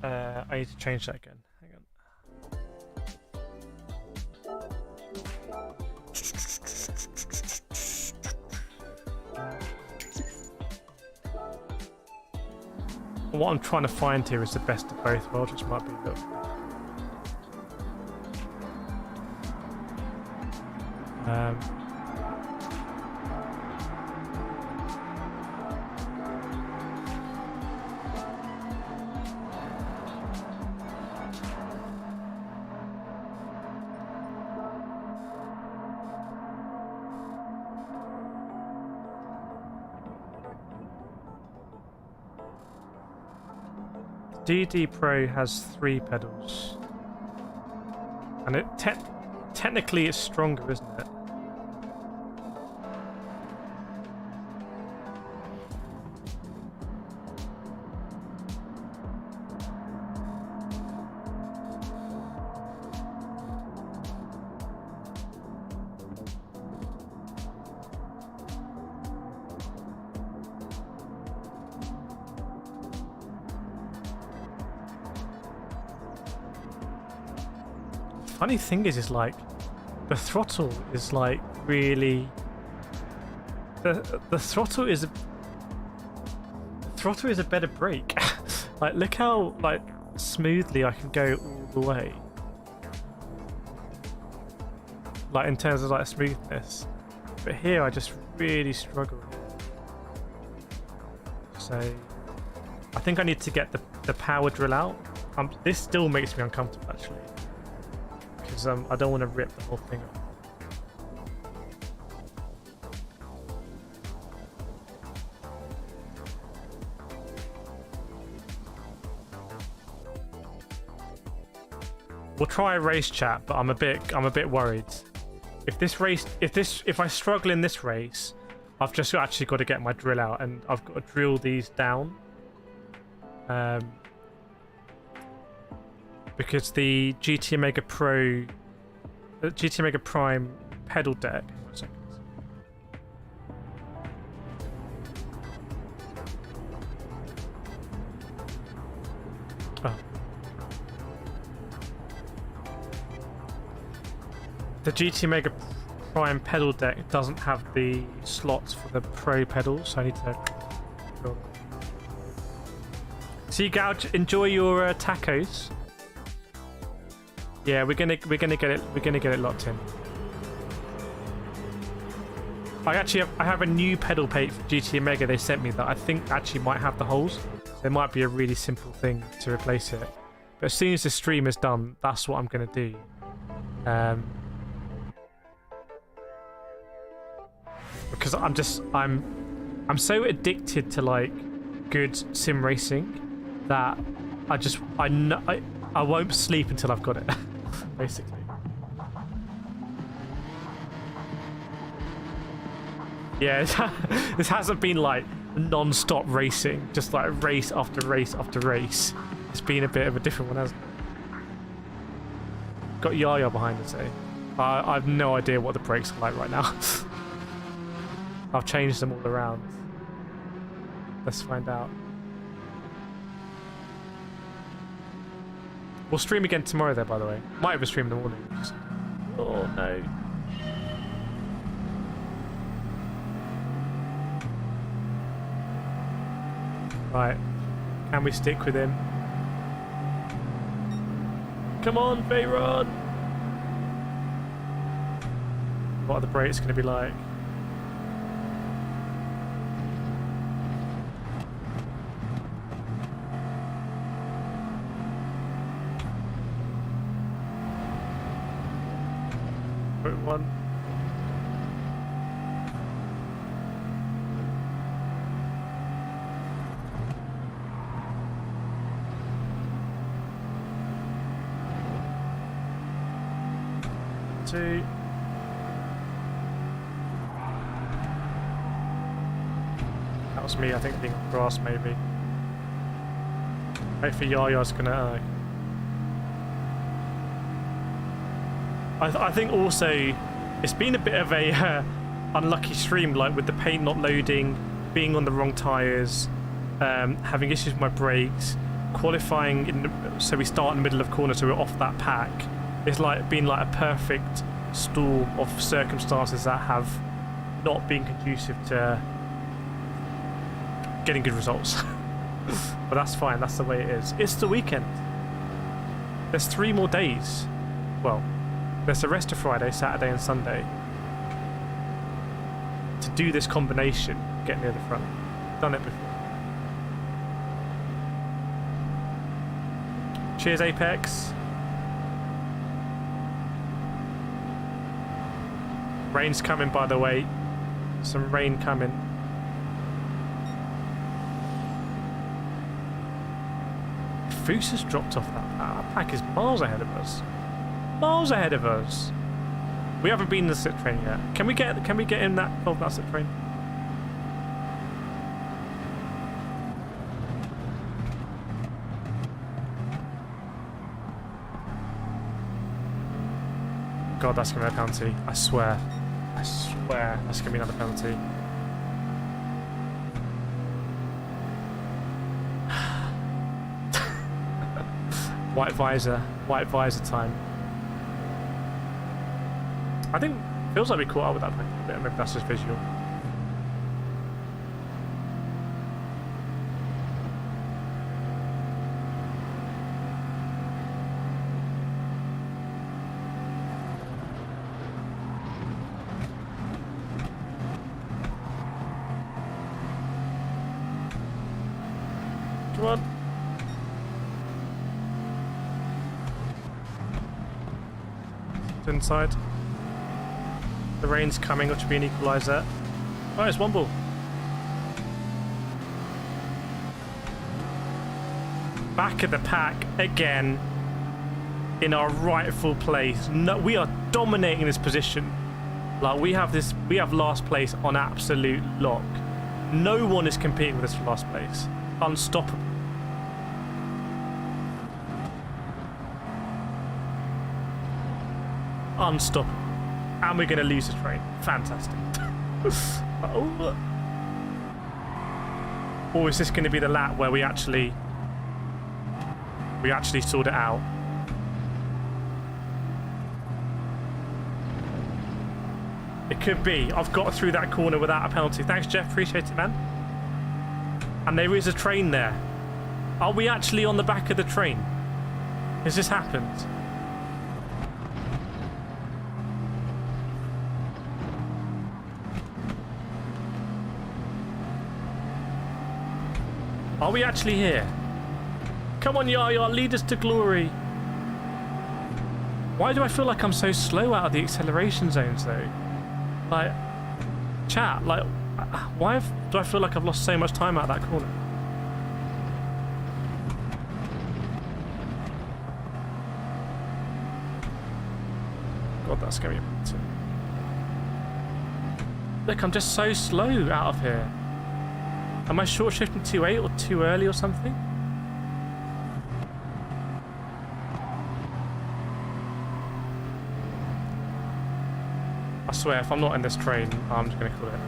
Speaker 1: So I need to change that again. Hang on. What I'm trying to find here is the best of both worlds, which might be a little. DD Pro has 3 pedals, and it technically it's stronger, isn't it? Funny thing is like the throttle is like really the throttle is a better brake. Like look how like smoothly I can go all the way, like in terms of like smoothness, but here I just really struggle. So I think I need to get the power drill out. This still makes me uncomfortable actually. I don't want to rip the whole thing off. We'll try a race chat, but I'm a bit worried. If I struggle in this race, I've just actually got to get my drill out and I've got to drill these down. Because the GT Omega Prime pedal deck. Hang on a second. Oh. The GT Omega Prime pedal deck doesn't have the slots for the Pro pedals, so I need to. So you Gouge, enjoy your tacos. Yeah, we're gonna get it locked in. I have a new pedal plate for GT Omega they sent me that I think actually might have the holes. There might be a really simple thing to replace it. But as soon as the stream is done, that's what I'm gonna do. Because I'm so addicted to like good sim racing that I won't sleep until I've got it. Basically. Yeah, this hasn't been like non-stop racing, just like race after race after race. It's been a bit of a different one, hasn't it? Got Yaya behind us, eh? I have no idea what the brakes are like right now. I've changed them all around. Let's find out. We'll stream again tomorrow there, by the way. Might have a stream in the morning. Just... Oh, no. Right. Can we stick with him? Come on, Bayron! What are the brakes going to be like? One. Two. That was me, I think, being grass maybe. Hopefully Yaya's gonna I think also it's been a bit of a unlucky stream, like with the paint not loading, being on the wrong tyres, having issues with my brakes, qualifying so we start in the middle of corner, so we're off that pack. It's like been like a perfect storm of circumstances that have not been conducive to getting good results. But that's fine, that's the way it is. It's the weekend. There's 3 more days. Well, there's the rest of Friday, Saturday and Sunday to do this combination, get near the front. Done it before. Cheers, Apex. Rain's coming, by the way. Some rain coming. Foos has dropped off that pack is miles ahead of us. Miles ahead of us. We haven't been in the sit train yet. Can we get in that sit train? God, that's gonna be a penalty. I swear that's gonna be another penalty. White visor time. I think it feels like we caught up with that pack a bit. Maybe that's just visual. Come on. Inside. The rain's coming, which will be an equaliser. Oh, it's one ball. Back of the pack again in our rightful place. No, we are dominating this position. Like we have last place on absolute lock. No one is competing with us for last place. Unstoppable. Unstoppable. And we're going to lose the train. Fantastic. Oh. Or is this going to be the lap where we actually sort it out? It could be. I've got through that corner without a penalty. Thanks, Jeff. Appreciate it, man. And there is a train there. Are we actually on the back of the train? Has this happened? Are we actually here? Come on, Yaya, lead us to glory. Why do I feel like I'm so slow out of the acceleration zones, though? Like, chat, like, why do I feel like I've lost so much time out of that corner? God, that's scary. Look, I'm just so slow out of here. Am I short shifting too late or too early or something? I swear, if I'm not in this train, I'm just gonna call it.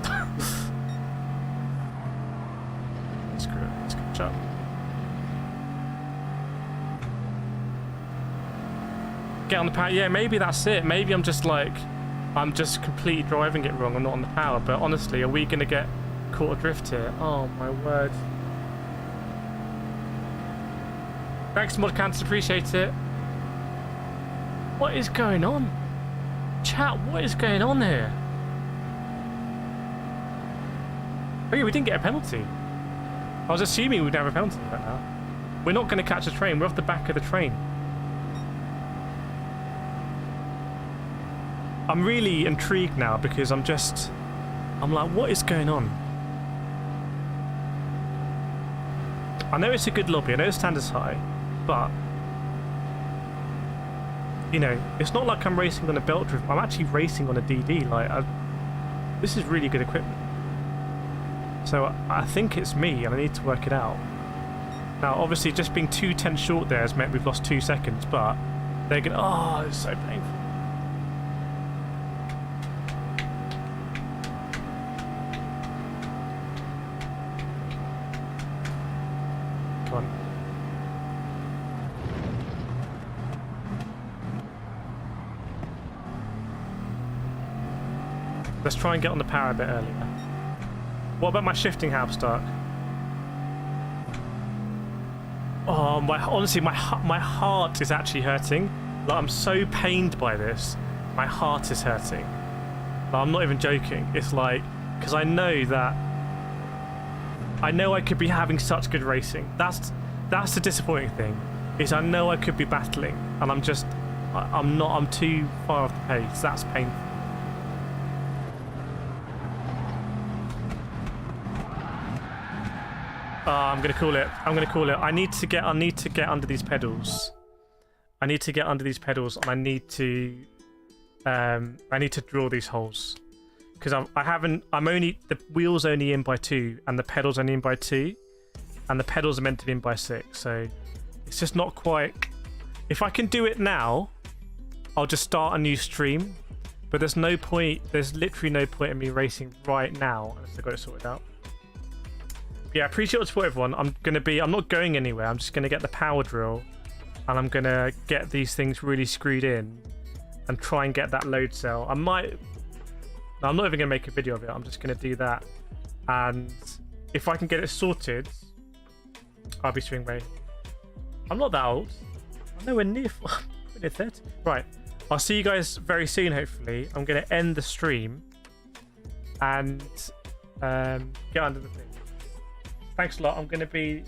Speaker 1: Screw it, let's catch up. Get on the power. Yeah, maybe that's it. Maybe I'm just completely driving it wrong. I'm not on the power. But honestly, are we gonna get caught adrift here? Oh my word. Thanks, Mod Cancer, appreciate it. What is going on? Chat, what is going on here? Oh yeah, we didn't get a penalty. I was assuming we'd have a penalty right now. We're not going to catch a train, we're off the back of the train. I'm really intrigued now because I'm like, what is going on? I know it's a good lobby, I know the standard's high, but you know, it's not like I'm racing on a belt drift. I'm actually racing on a DD. This is really good equipment. So I think it's me, and I need to work it out. Now, obviously, just being 2 tenths short there has meant we've lost 2 seconds, but they're going to... Oh, it's so painful. Come on. Let's try and get on the power a bit earlier. What about my shifting half start? Oh, honestly, my heart is actually hurting. Like, I'm so pained by this. My heart is hurting. Like, I'm not even joking. It's like, because I know I could be having such good racing. That's the disappointing thing. Is I know I could be battling, and I'm too far off the pace. That's painful. I'm gonna call it. I need to get under these pedals. I need to get under these pedals, and I need to drill these holes because the wheels only in by 2, and the pedals only in by 2, and the pedals are meant to be in by 6. So it's just not quite. If I can do it now, I'll just start a new stream. But there's no point. There's literally no point in me racing right now unless I've got it sorted out. Yeah, appreciate the support, everyone. I'm not going anywhere. I'm just gonna get the power drill, and I'm gonna get these things really screwed in, and try and get that load cell. I'm not even gonna make a video of it. I'm just gonna do that, and if I can get it sorted, I'll be streaming ready. I'm not that old. I'm nowhere near 30. Right. I'll see you guys very soon. Hopefully, I'm gonna end the stream and get under the thing. Thanks a lot. I'm going to be